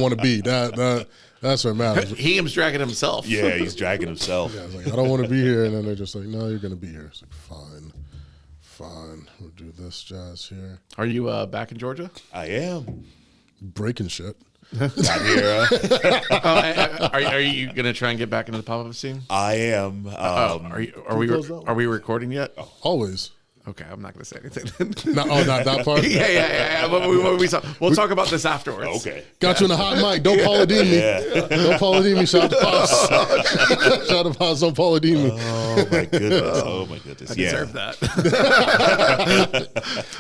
want to be. That's what matters. He was dragging himself. Yeah, he's dragging himself. Yeah, I was like, I don't want to be here. And then they're just like, no, you're going to be here. It's like, fine. We'll do this jazz here. Are you back in Georgia? I am. Breaking shit. Not here. Are you going to try and get back into the pop-up scene? I am. Are we recording yet? Oh. Always. Okay, I'm not going to say anything. Not that part? Yeah. We'll talk about this afterwards. Okay. Got you in a hot mic. Don't Paula Dean me. Yeah. Don't Paula Dean me. Shout out to Pops. Shout out to Pops. Don't Paula Dean me. Oh, my goodness. I deserve that.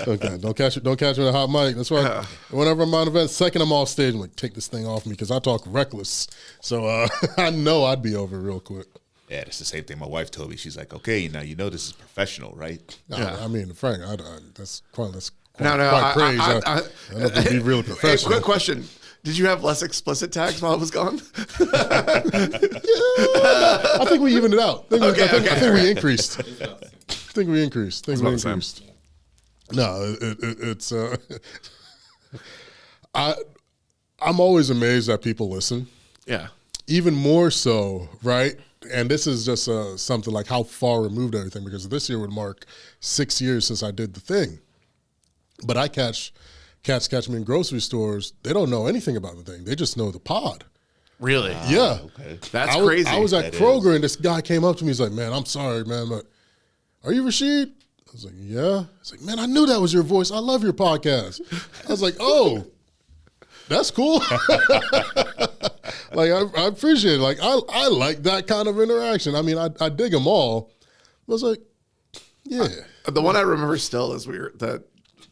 Okay, don't catch me in a hot mic. That's why whenever I'm on events, second I'm off stage, I'm like, take this thing off me because I talk reckless. So I know I'd be over real quick. Yeah, that's the same thing my wife told me. She's like, okay, now you know this is professional, right? I mean, Frank, that's quite praise. I don't know if it'd be really professional. Quick question. Did you have less explicit tags while I was gone? I think we evened it out. I think we increased. No, it's I'm always amazed that people listen. Yeah. Even more so, right? And this is just something like how far removed everything, because this year would mark 6 years since I did the thing. But I catch me in grocery stores. They don't know anything about the thing. They just know the pod. Really? Yeah. Okay. That's crazy. I was at Kroger and this guy came up to me. He's like, man, I'm sorry, man, but are you Rasheed? I was like, yeah. He's like, man, I knew that was your voice. I love your podcast. I was like, oh, that's cool. Like, I appreciate it. Like, I like that kind of interaction. I mean, I dig them all. I was like, yeah. The one I remember still is that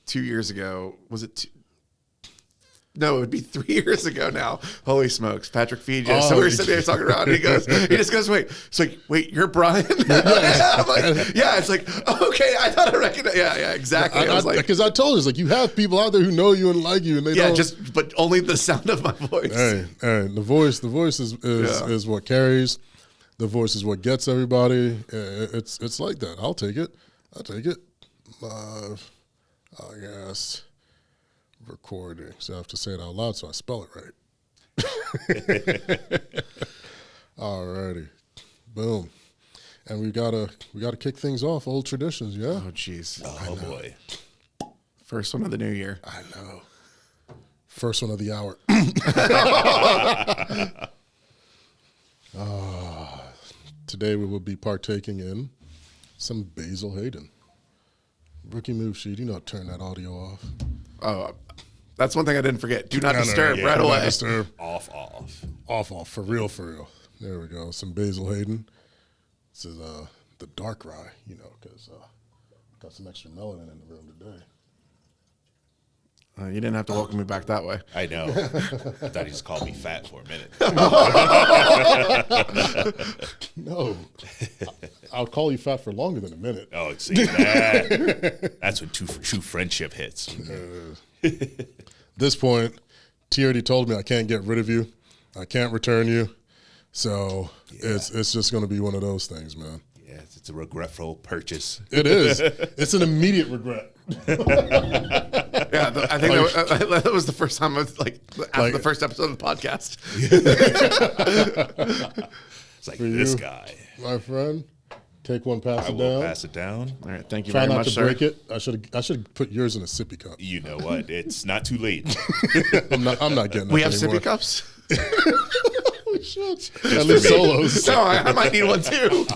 2 years ago, was it No, it would be 3 years ago now. Holy smokes, Patrick feed you. So we were sitting there talking around, and he just goes, wait. It's like, wait, you're Bryan? I'm like, yeah. It's like, okay, I thought I recognized. Yeah, exactly. I was like, because I told you, it's like, you have people out there who know you and like you, and they don't. But only the sound of my voice. Hey, the voice is what carries. The voice is what gets everybody. It's like that. I'll take it. I guess. Recording. So I have to say it out loud so I spell it right. Alrighty. Boom. And we gotta kick things off. Old traditions, yeah? Oh jeez. Oh boy. First one of the new year. I know. First one of the hour. Today we will be partaking in some Basil Hayden. Rookie move sheet. You know, turn that audio off. Oh, that's one thing I didn't forget. Do not disturb right away. Disturb. Off. Off. For real. There we go. Some Basil Hayden. This is the dark rye, because got some extra melanin in the room today. You didn't have to welcome me back that way. I know. I thought he just called me fat for a minute. No. I'll call you fat for longer than a minute. Oh, see that? That's when true friendship hits. This point, T already told me I can't get rid of you. I can't return you. So it's just going to be one of those things, man. Yes, it's a regretful purchase. It is. It's an immediate regret. Yeah, I think that was the first time after the first episode of the podcast. It's like this guy. My friend, take one, pass I it will down. pass it down. All right, thank you Try very not much, to sir. break it. I should have put yours in a sippy cup. You know what? It's not too late. I'm not getting. We that have anymore. sippy cups. We should. At least solos. No, I might need one too.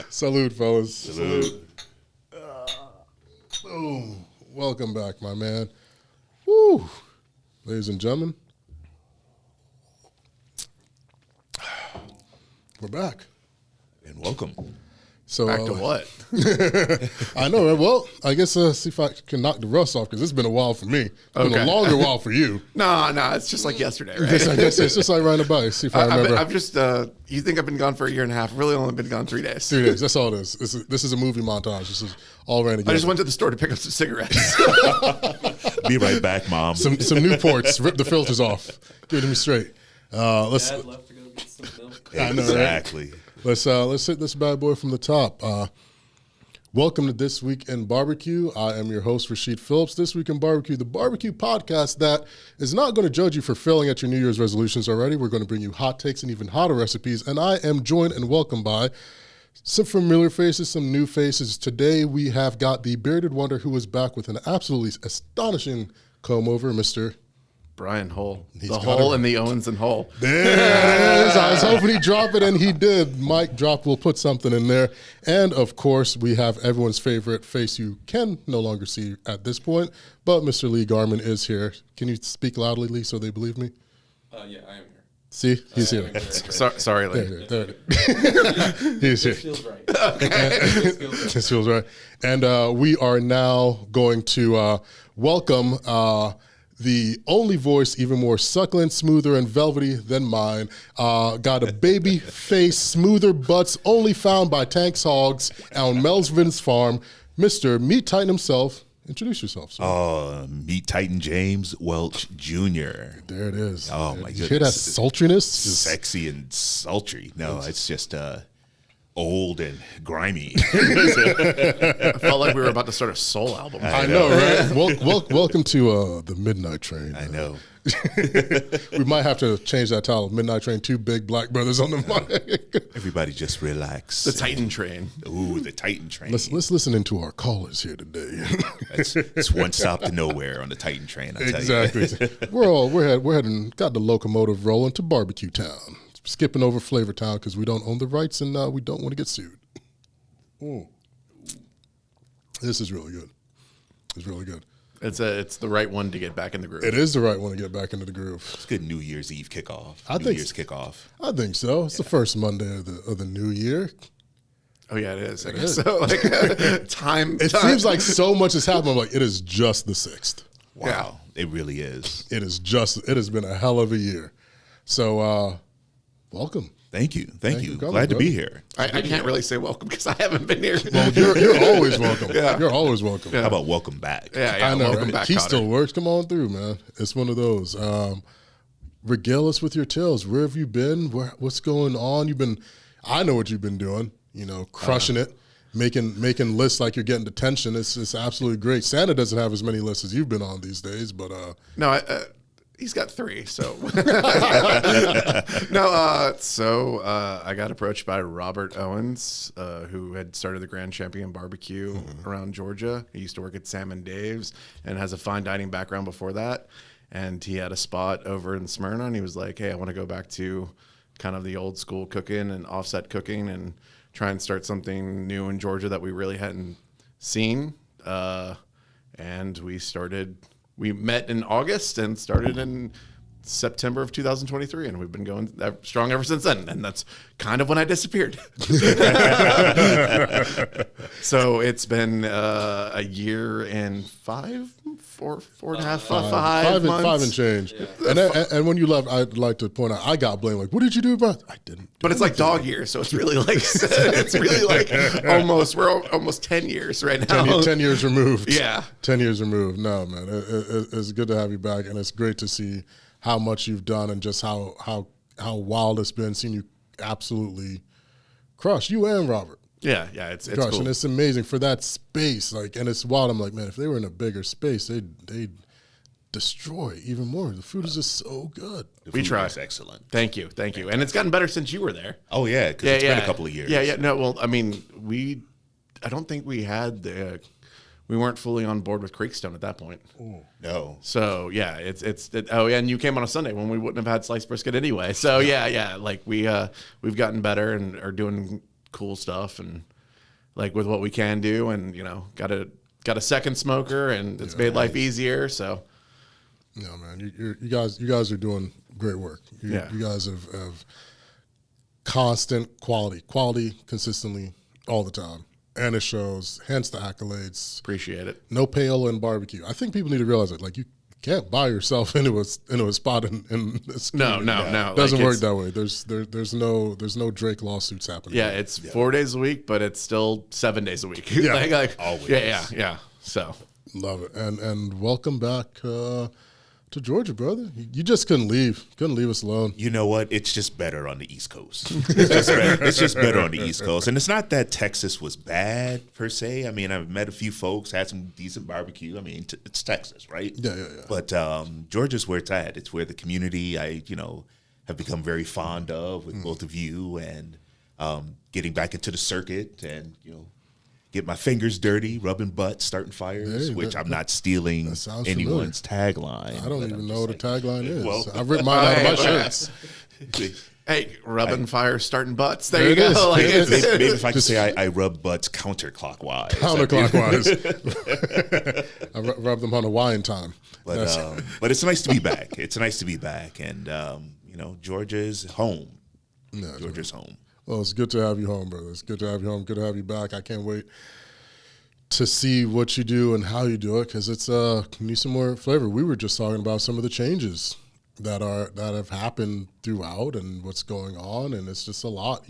Salute, fellas. Salute. Boom. Welcome back, my man. Woo. Ladies and gentlemen, we're back. And welcome. So Back to what? I know, right? Well, I guess see if I can knock the rust off, because it's been a while for me. It's been a longer while for you. No, it's just like yesterday, right? I guess it's just like riding a bike. See if I remember. I've just, you think I've been gone for a year and a half. Really only been gone 3 days. 3 days. That's all it is. This is a movie montage. This is all ran together. I just went to the store to pick up some cigarettes. Be right back, Mom. Some Newports. Rip the filters off. Give it to me straight. Let's. Dad left to go get some milk. I know, right? Exactly. Let's hit this bad boy from the top. Welcome to This Week in Barbecue. I am your host, Rasheed Phillips. This Week in Barbecue, the barbecue podcast that is not going to judge you for failing at your New Year's resolutions already. We're going to bring you hot takes and even hotter recipes. And I am joined and welcomed by some familiar faces, some new faces. Today we have got the bearded wonder who is back with an absolutely astonishing comb over, Mr. Bryan Hull. The Hull and the Owens and Hull. There it is. I was hoping he'd drop it, and he did. Mic drop will put something in there. And, of course, we have everyone's favorite face you can no longer see at this point, but Mr. Lee Garman is here. Can you speak loudly, Lee, so they believe me? Yeah, I am here. See? He's here. Sorry, Lee. There. He's here. This feels right. This feels right. And we are now going to welcome the only voice even more succulent, smoother, and velvety than mine. Got a baby face, smoother butts only found by Tank's Hogs on Melvin's Farm, Mr. Meat Titan himself. Introduce yourself, sir. Meat Titan James Welch Jr. There it is. Oh, my You hear that goodness. sultriness? Just- Sexy and sultry. No, it's just old and grimy. I felt like we were about to start a soul album. I know, right? Welcome to the Midnight Train. I know. We might have to change that title. Midnight Train, two big black brothers on the mic. Everybody just relax. The Titan Train. Ooh, the Titan Train. Let's listen into our callers here today. It's one stop to nowhere on the Titan Train, I tell you. Exactly. we're heading, got the locomotive rolling to Barbecue Town. Skipping over Flavor Town because we don't own the rights and we don't want to get sued. This is really good. It's really good. It's the right one to get back in the groove. It is the right one to get back into the groove. It's a good New Year's Eve kickoff. I New think Year's kickoff. I think so. It's the first Monday of the new year. Oh yeah, it is. I It guess is. so. Like time. It seems like so much has happened. I'm like, it is just the 6th. Wow. It really is. It has been a hell of a year. So welcome. Thank you. Thank you. for coming, Glad to be brother. here. I can't really say welcome because I haven't been here. Well, you're always welcome. Yeah. You're always welcome. How about welcome back? Yeah. I know, Welcome right? back, He Cotter. still works. Come on through, man. It's one of those. Regale us with your tales. Where have you been? What's going on? I know what you've been doing. Crushing it, making lists like you're getting detention. It's absolutely great. Santa doesn't have as many lists as you've been on these days, but No, he's got 3. So no. So I got approached by Robert Owens, who had started the Grand Champion Barbecue around Georgia. He used to work at Sam and Dave's and has a fine dining background before that. And he had a spot over in Smyrna, and he was like, "Hey, I want to go back to kind of the old school cooking and offset cooking and try and start something new in Georgia that we really hadn't seen." And we met in August and started in September of 2023, and we've been going strong ever since then. And that's kind of when I disappeared. So it's been a year and 4.5 months. 5 and change. And when you left, I'd like to point out, I got blamed. Like, what did you do about? I didn't. But it's like dog years, so it's really like we're almost 10 years right now. 10 years removed. Yeah. 10 years removed. No, man. It's good to have you back, and it's great to see how much you've done and just how wild it's been seeing you absolutely crush. You and Robert. Yeah, it's Crush. cool. And it's amazing for that space. And it's wild. I'm like, man, if they were in a bigger space, they'd destroy even more. The food is just so good. The We food try. is excellent. Thank you. And it's gotten better since you were there. Oh, yeah, because it's been a couple of years. Yeah. No, well, I mean, I don't think we weren't fully on board with Creekstone at that point. No. So yeah, and you came on a Sunday when we wouldn't have had sliced brisket anyway. So yeah, like we've gotten better and are doing cool stuff and like with what we can do, and got a second smoker, and it's made life easier. So Yeah, man, you guys are doing great work. You guys have constant quality consistently all the time, and it shows. Hence the accolades. appreciate it. No payola in barbecue. I think people need to realize it. Like, you can't buy yourself into a spot in this. No. It doesn't work that way. There's no Drake lawsuits happening. Yeah, it's 4 days a week, but it's still 7 days a week. Yeah. like Always. Yeah. So Love it. And welcome back to Georgia, brother. You just couldn't leave. Couldn't leave us alone. You know what? It's just better on the East Coast. It's just better on the East Coast. And it's not that Texas was bad, per se. I mean, I've met a few folks, had some decent barbecue. I mean, it's Texas, right? Yeah. But Georgia's where it's at. It's where the community have become very fond of with both of you, and getting back into the circuit and, get my fingers dirty, rubbing butts, starting fires, which I'm not stealing anyone's tagline. I don't even know what a tagline is. Well, I've written mine out of my shirts. Hey, rubbing fires, starting butts. There you go. Maybe if I could say I rub butts counterclockwise. Counterclockwise. I rub them on a wine time. But it's nice to be back. It's nice to be back. And, Georgia's home. Yeah, Georgia's home. Well, it's good to have you home, brother. It's good to have you home. Good to have you back. I can't wait to see what you do and how you do it, because it's need some more flavor. We were just talking about some of the changes that have happened throughout and what's going on, and it's just a lot,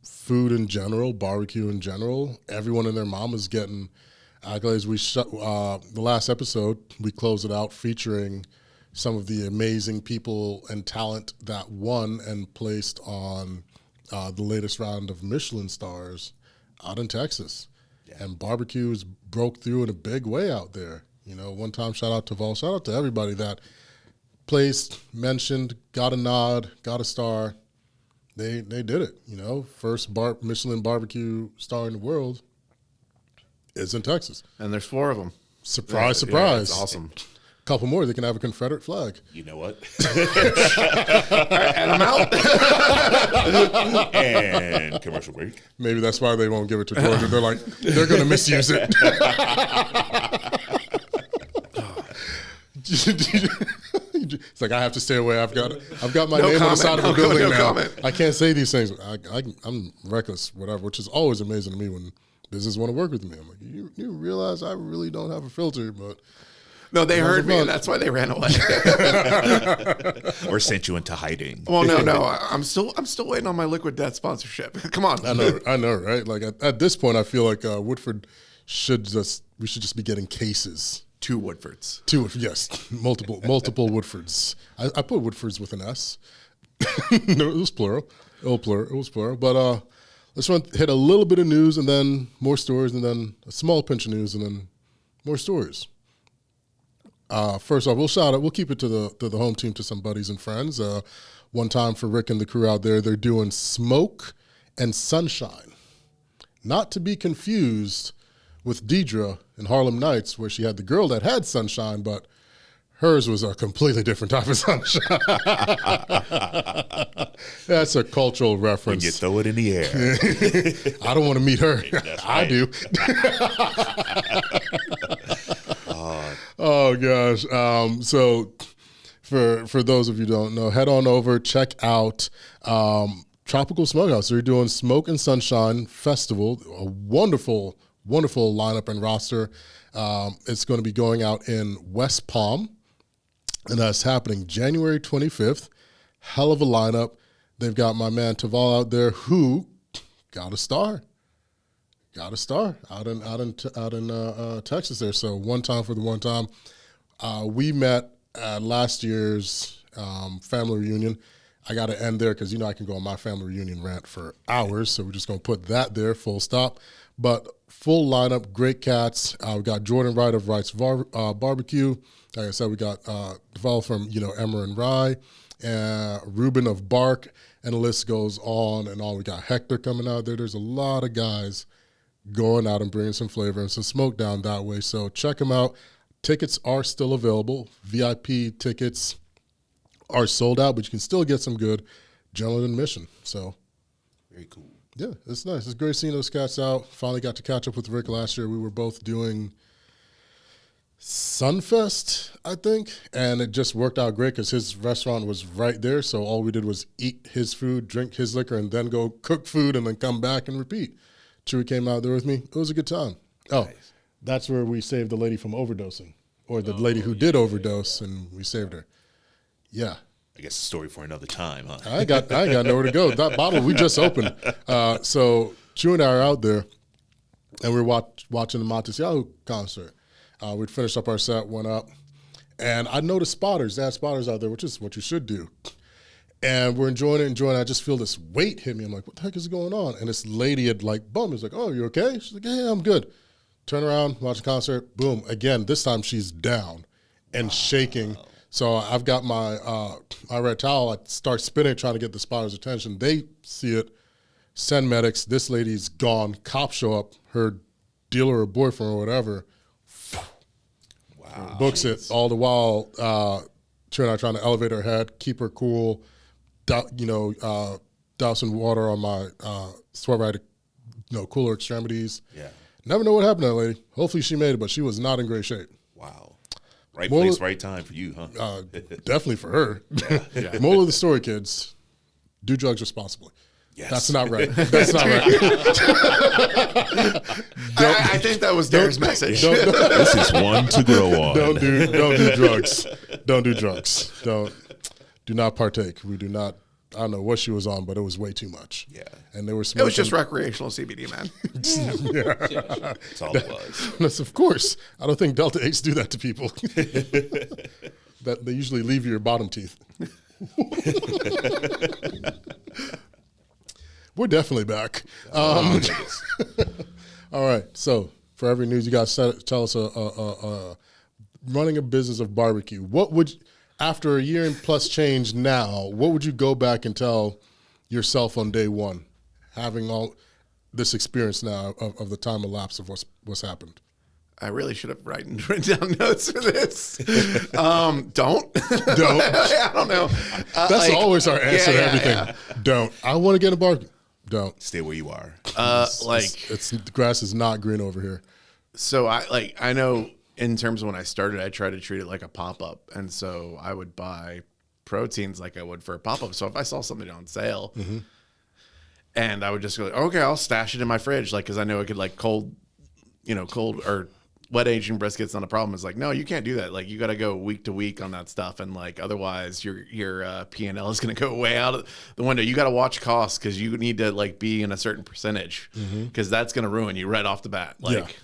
food in general, barbecue in general. Everyone and their mama's getting accolades. We the last episode, we closed it out featuring some of the amazing people and talent that won and placed on the latest round of Michelin stars out in Texas. Yeah. And barbecues broke through in a big way out there. One time, shout out to Vol, shout out to everybody that placed, mentioned, got a nod, got a star. They did it. First Michelin barbecue star in the world is in Texas. And there's 4 of them. Surprise. Yeah, it's awesome. Couple more, they can have a Confederate flag. You know what? And I'm out. And commercial break. Maybe that's why they won't give it to Georgia. They're going to misuse it. It's like, I have to stay away. I've got my name on the side of the building now. Comment. I can't say these things. I'm reckless, whatever, which is always amazing to me when businesses want to work with me. I'm like, you realize I really don't have a filter, but. No, they heard me, and that's why they ran away. Or sent you into hiding. Well, no. I'm still waiting on my Liquid Death sponsorship. Come on. I know, right? Like at this point, I feel like Woodford we should just be getting cases. 2 Woodfords. 2, yes, multiple Woodfords. I put Woodfords with an S. No, it was plural. It was plural. But let's hit a little bit of news, and then more stories, and then a small pinch of news, and then more stories. First off, we'll keep it to the home team, to some buddies and friends. One time for Rick and the crew out there, they're doing Smoke and Sunshine. Not to be confused with Deidre in Harlem Nights, where she had the girl that had sunshine, but hers was a completely different type of sunshine. That's a cultural reference. When you throw it in the air. I don't want to meet her. I do. Oh gosh. So for those of you who don't know, head on over, check out Tropical Smokeout. So you're doing Smoke and Sunshine Festival, a wonderful lineup and roster. It's going to be going out in West Palm, and that's happening January 25th. Hell of a lineup. They've got my man Taval out there, who got a star out in Texas there. So one time for the one time. We met at last year's family reunion. I got to end there because, I can go on my family reunion rant for hours. So we're just going to put that there, full stop. But full lineup, great cats. We got Jordan Wright of Wright's Barbecue. Like I said, we got Duval from, Emmer and Rye, Ruben of Bark, and the list goes on and on. We got Hector coming out there. There's a lot of guys going out and bringing some flavor and some smoke down that way. So check them out. Tickets are still available. VIP tickets are sold out, but you can still get some good general admission. So very cool. Yeah, it's nice. It's great seeing those cats out. Finally got to catch up with Rick last year. We were both doing Sunfest, I think, and it just worked out great because his restaurant was right there. So all we did was eat his food, drink his liquor, and then go cook food and then come back and repeat. Chewy came out there with me. It was a good time. Oh, nice. That's where we saved the lady from overdosing, or the lady who did overdose, and we saved her. Yeah. I guess a story for another time, huh? I ain't got nowhere to go. That bottle we just opened. So Chew and I are out there, and we're watching the Montes Yahoo concert. We'd finished up our set, went up, And I noticed spotters. They had spotters out there, which is what you should do. And we're enjoying it. I just feel this weight hit me. I'm like, what the heck is going on? And this lady had like bumped me. It's like, oh, you okay? She's like, yeah, I'm good. Turn around, watch the concert. Boom. Again, this time she's down and shaking. So I've got my red towel. I start spinning, trying to get the spotter's attention. They see it, send medics. This lady's gone. Cops show up. Her dealer or boyfriend or whatever books it. All the while, trying to elevate her head, keep her cool, dousing water on my sweat right, cooler extremities. Yeah. Never know what happened to that lady. Hopefully she made it, but she was not in great shape. Wow. Right place, right time for you, huh? Definitely for her. Yeah. Moral of the story, kids, do drugs responsibly. Yes. That's not right. That's not right. I think that was Darren's message. This is one to grow on. Don't do drugs. Don't do drugs. Do not partake. We do not. I don't know what she was on, but it was way too much. Yeah. And they were smoking. It was just recreational CBD, man. That's all it was. Yes, of course. I don't think Delta 8s do that to people. That they usually leave your bottom teeth. We're definitely back. All right. So for every news, you guys tell us running a business of barbecue. What would, after a year and plus change now, what would you go back and tell yourself on day one, having all this experience now of the time elapsed of what's happened? I really should have written down notes for this. Don't. Don't. I don't know. That's always our answer to everything. Yeah. Don't. I want to get a barbecue. Don't. Stay where you are. The grass is not green over here. So I know in terms of when I started, I tried to treat it like a pop-up. And so I would buy proteins like I would for a pop-up. So if I saw something on sale and I would just go, okay, I'll stash it in my fridge. Like, cause I know it could like cold or wet aging brisket's not a problem. It's like, no, you can't do that. Like you got to go week to week on that stuff. And like, otherwise your P&L is going to go way out of the window. You got to watch costs cause you need to like be in a certain percentage cause that's going to ruin you right off the bat. Like,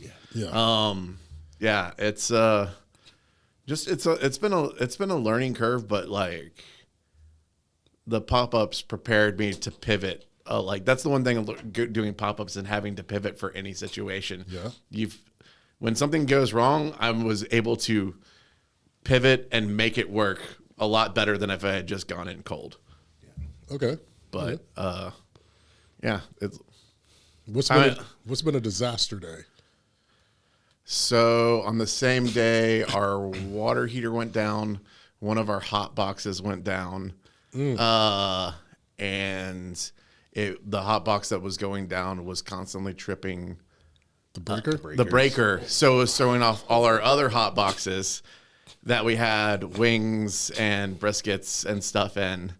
it's been a learning curve, but like the pop-ups prepared me to pivot. Like that's the one thing of doing pop-ups and having to pivot for any situation. Yeah. When something goes wrong, I was able to pivot and make it work a lot better than if I had just gone in cold. Yeah. Okay. But what's been a disaster day? So on the same day, our water heater went down. One of our hot boxes went down. And the hot box that was going down was constantly tripping the breaker. The breaker. So it was throwing off all our other hot boxes that we had, wings and briskets and stuff in.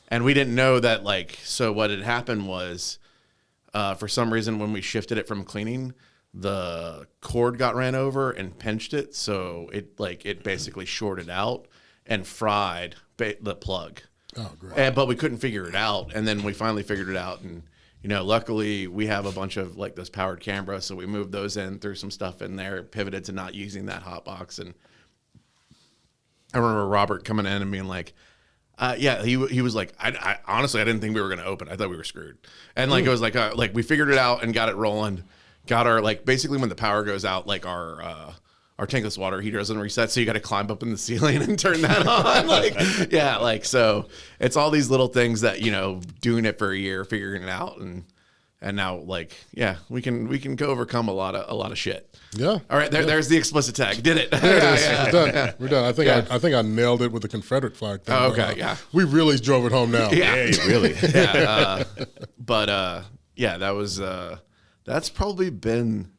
And we didn't know that, like, so what had happened was, for some reason, when we shifted it from cleaning, the cord got ran over and pinched it. So it basically shorted out and fried the plug. Oh, great. But we couldn't figure it out. And then we finally figured it out. And, luckily we have a bunch of like those powered Canberra. So we moved those in, threw some stuff in there, pivoted to not using that hot box. And I remember Robert coming in and being like, he was like, I honestly, I didn't think we were going to open. I thought we were screwed. And like, it was like we figured it out and got it rolling, got our, like, basically when the power goes out, like our tankless water heater doesn't reset, so you got to climb up in the ceiling and turn that on. So it's all these little things that doing it for a year, figuring it out, and now we can go overcome a lot of shit. Yeah. All right, there's the explicit tag. Did it? We're done. We're done. I think I nailed it with the Confederate flag thing. Oh, okay. Yeah. We really drove it home now. Yeah, really. Yeah. That was that's probably been.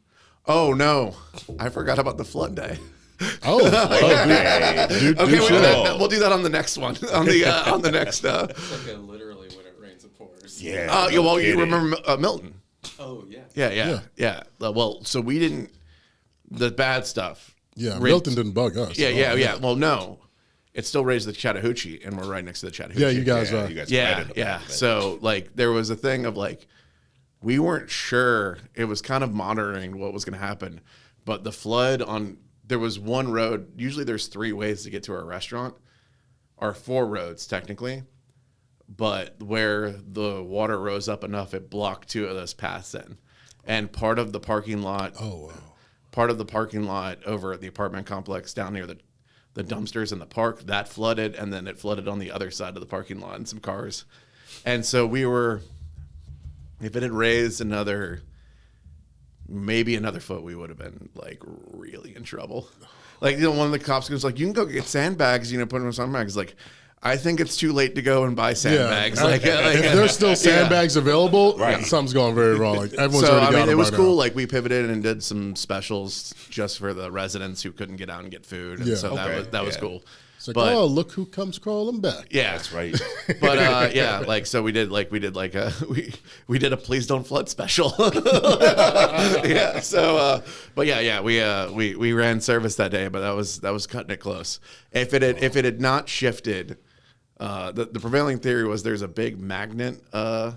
Oh no, I forgot about the flood day. Oh, we'll do that on the next one. On the next. It's like literally when it rains it pours. Yeah. You remember Milton? Oh yeah. Yeah. Well, so we didn't the bad stuff. Yeah, Milton didn't bug us. Yeah. Well, no, it still raised the Chattahoochee, and we're right next to the Chattahoochee. Yeah, you guys are. Yeah. So like, there was a thing of like, we weren't sure. It was kind of monitoring what was going to happen, but the flood on there was one road. Usually there's 3 ways to get to our restaurant, or 4 roads technically. But where the water rose up enough, it blocked 2 of those paths in. And part of the parking lot, part of the parking lot over at the apartment complex down near the dumpsters in the park, that flooded, and then it flooded on the other side of the parking lot and some cars. And so if it had raised maybe another foot, we would have been like really in trouble. Like, one of the cops goes like, you can go get sandbags, put them in sandbags. Like, I think it's too late to go and buy sandbags. Yeah. If there's still sandbags available, something's going very wrong. Like, everyone's already got them. It was by cool. now. Like, we pivoted and did some specials just for the residents who couldn't get out and get food. And so that was cool. It's like, oh, look who comes crawling back. Yeah, That's right. But so we did a please don't flood special. Yeah. So we ran service that day, but that was cutting it close. If it had not shifted, the prevailing theory was there's a big magnet, like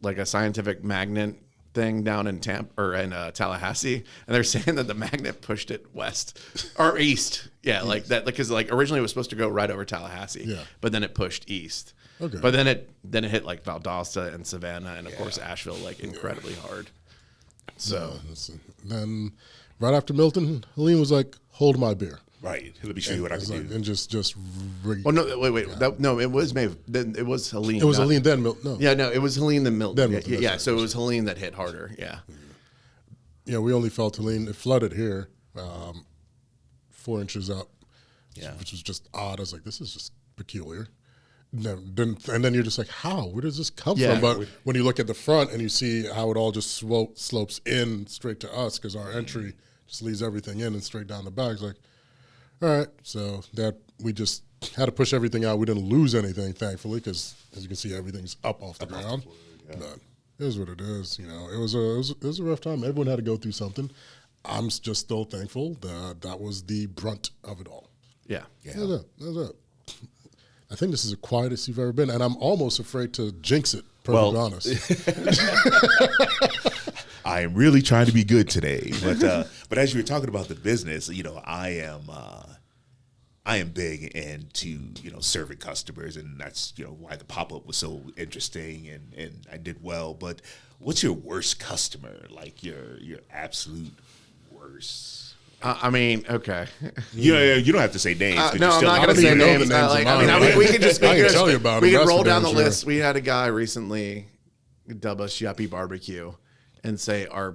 a scientific magnet thing down in Tallahassee, and they're saying that the magnet pushed it west or east. Yeah, like that, because like originally it was supposed to go right over Tallahassee, but then it pushed east. Okay. But then it hit like Valdosta and Savannah and of course Asheville like incredibly hard. So then right after Milton, Helene was like, "Hold my beer." Right. Let me show you what I can do. And just. Oh no! Wait. It was Maeve. Then it was Helene. It was Helene then Milton. No. Yeah, no, it was Helene then Milton. Then Milton, yeah. So it was Helene that hit harder. Yeah. Yeah, we only felt Helene. It flooded here, 4 inches up. Yeah. Which was just odd. I was like, this is just peculiar. And then you're just like, how? Where does this come from? But when you look at the front and you see how it all just slopes in straight to us, because our entry just leads everything in and straight down the back. It's like, all right, so that we just had to push everything out. We didn't lose anything, thankfully, because as you can see, everything's up off the ground. But it is what it is. It was a rough time. Everyone had to go through something. I'm just still thankful that was the brunt of it all. Yeah. That's it. I think this is the quietest you've ever been, and I'm almost afraid to jinx it. Perfectly honest. I am really trying to be good today, but as you were talking about the business, I am big into serving customers, and that's why the pop-up was so interesting and I did well. But what's your worst customer? Like your absolute worst? I mean, okay. You don't have to say names. No, I'm not going to say names. We can just tell you about we them. can roll down the list. We had a guy recently dub us Yuppie Barbecue and say our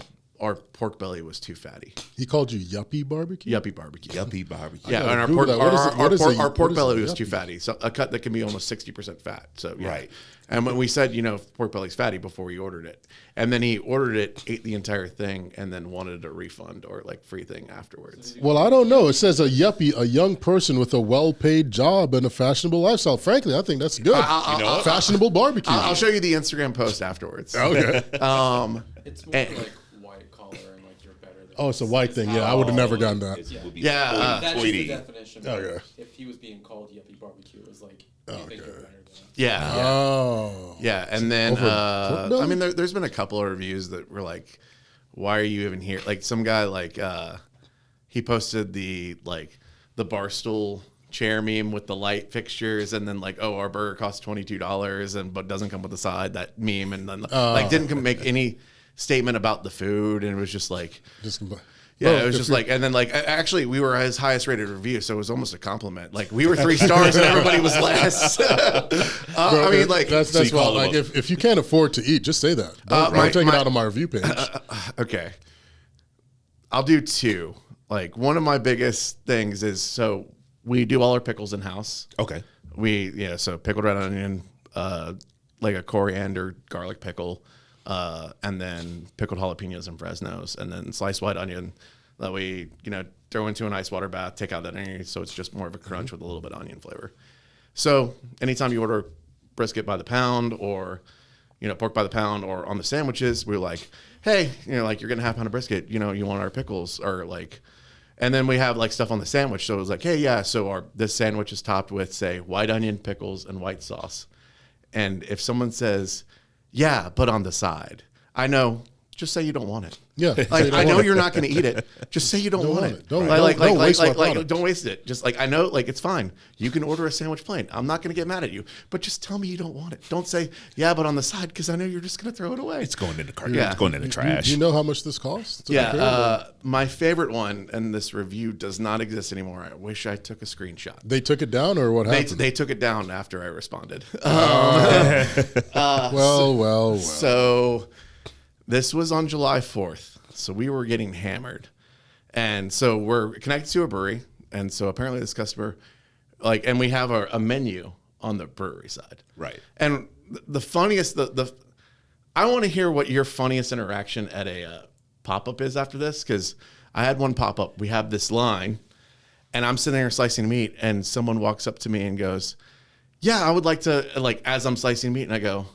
pork belly was too fatty. He called you Yuppie Barbecue? Yuppie Barbecue. Yuppie Barbecue. Yeah, and our pork belly was too fatty. So a cut that can be almost 60% fat. So yeah. Right. And when we said, pork belly's fatty before we ordered it. And then he ordered it, ate the entire thing, and then wanted a refund or like free thing afterwards. Well, I don't know. It says a yuppie, a young person with a well-paid job and a fashionable lifestyle. Frankly, I think that's good. Fashionable barbecue. I'll show you the Instagram post afterwards. Okay. It's more like white collar and like you're better than. Oh, it's a white thing. Yeah, I would have never gotten that. That's the definition. Okay. If he was being called Yuppie Barbecue, it was like, you think you're better than us. Yeah. Oh. Yeah, and then there's been a couple of reviews that were like, "Why are you even here?" Like some guy he posted the Barstool chair meme with the light fixtures, and then like, "Oh, our burger costs $22 but doesn't come with a side." That meme, and then didn't make any statement about the food, and it was just like it was just like, and then actually we were his highest rated review, so it was almost a compliment. Like we were 3 stars and everybody was less. I mean, like that's why. Like if you can't afford to eat, just say that. Don't take it out on my review page. Okay, I'll do 2. Like one of my biggest things is so we do all our pickles in house. Okay. So pickled red onion, like a coriander garlic pickle. And then pickled jalapenos and Fresnos, and then sliced white onion that we, throw into an ice water bath, take out that onion, so it's just more of a crunch with a little bit of onion flavor. So anytime you order brisket by the pound or, pork by the pound or on the sandwiches, we're like, hey, you're getting half pound of brisket, you want our pickles or like, and then we have like stuff on the sandwich. So it was like, hey, yeah, so this sandwich is topped with say white onion, pickles, and white sauce. And if someone says, yeah, but on the side, I know just say you don't want it. Yeah. Like, I know you're not going to eat it. Just say you don't want it. Don't waste my product. don't waste it. Just like, I know, like, it's fine. You can order a sandwich plain. I'm not going to get mad at you, but just tell me you don't want it. Don't say, yeah, but on the side, because I know you're just going to throw it away. It's going in the cart. Yeah. It's going in the trash. Do you know how much this costs? My favorite one, and this review does not exist anymore. I wish I took a screenshot. They took it down, or what happened? They took it down after I responded. Well. So this was on July 4th. So we were getting hammered. And so we're connected to a brewery. And so apparently this customer, like, and we have a menu on the brewery side. Right. And the funniest, I want to hear what your funniest interaction at a pop-up is after this. Because I had one pop-up. We have this line. And I'm sitting there slicing meat. And someone walks up to me and goes, yeah, I would like to, like, as I'm slicing meat. And I go,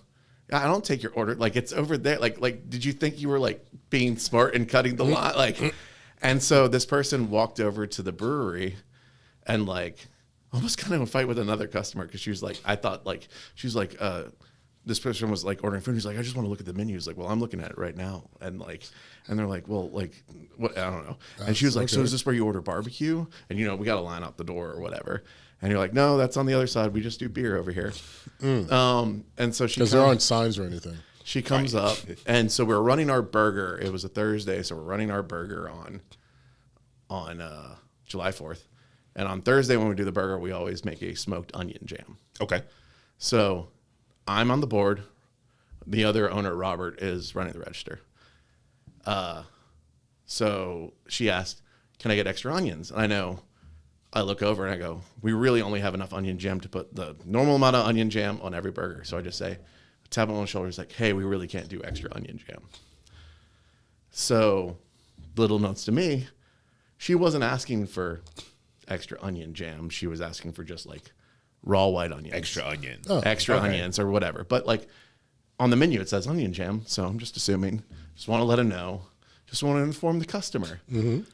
I don't take your order. Like, it's over there. Like, did you think you were like being smart and cutting the line? Like, and so this person walked over to the brewery and like almost kind of a fight with another customer. Cause she was like, I thought like, she was like, this person was like ordering food. He's like, I just want to look at the menu. He's like, well, I'm looking at it right now. And like, and they're like, well, like, what? I don't know. And she was like, so is this where you order barbecue? And, you know, we got a line out the door or whatever. And you're like, no, that's on the other side. We just do beer over here. And so she, because there aren't signs or anything. She comes up, and so we're running our burger. It was a Thursday, so we're running our burger on July 4th. And on Thursday when we do the burger, we always make a smoked onion jam. Okay. So I'm on the board. The other owner, Robert, is running the register. So she asked, can I get extra onions? And I know. I look over and I go, we really only have enough onion jam to put the normal amount of onion jam on every burger. So I just say, tap him on the shoulder, like, hey, we really can't do extra onion jam. So, little notes to me, she wasn't asking for extra onion jam. She was asking for just like raw white onions. Extra onion. Onions or whatever. But like on the menu, it says onion jam. So I'm just assuming, just want to let him know, just want to inform the customer. Mm-hmm.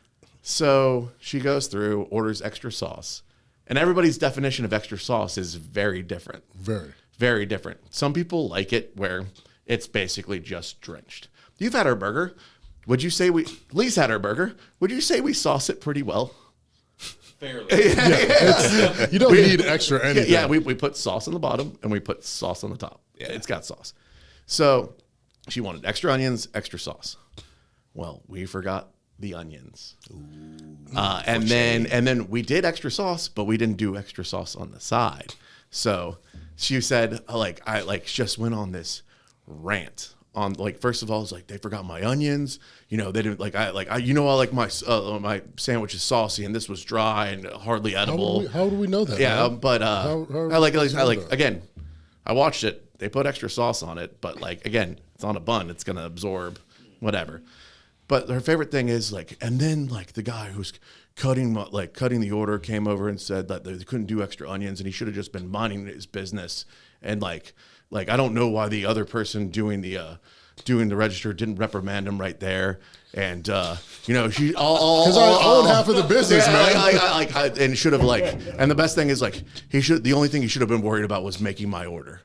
So she goes through, orders extra sauce. And everybody's definition of extra sauce is very different. Very. Very different. Some people like it where it's basically just drenched. You've had our burger. Would you say Lee's had our burger. Would you say we sauce it pretty well? Fairly. You don't need extra anything. Yeah, we put sauce on the bottom and we put sauce on the top. Yeah, it's got sauce. So she wanted extra onions, extra sauce. Well, we forgot the onions. And then we did extra sauce, but we didn't do extra sauce on the side. So she said, I just went on this rant on, like, first of all, it's like, they forgot my onions. You know, they didn't I like my sandwich is saucy and this was dry and hardly edible. How do we know that? Yeah. Man? But that? again, I watched it. They put extra sauce on it, but like, again, it's on a bun. It's going to absorb whatever. But her favorite thing is like, and then like the guy who's cutting the order came over and said that they couldn't do extra onions and he should have just been minding his business. And like I don't know why the other person doing the register didn't reprimand him right there. And she because I own half of the business, man. And should have and the best thing is like the only thing he should have been worried about was making my order.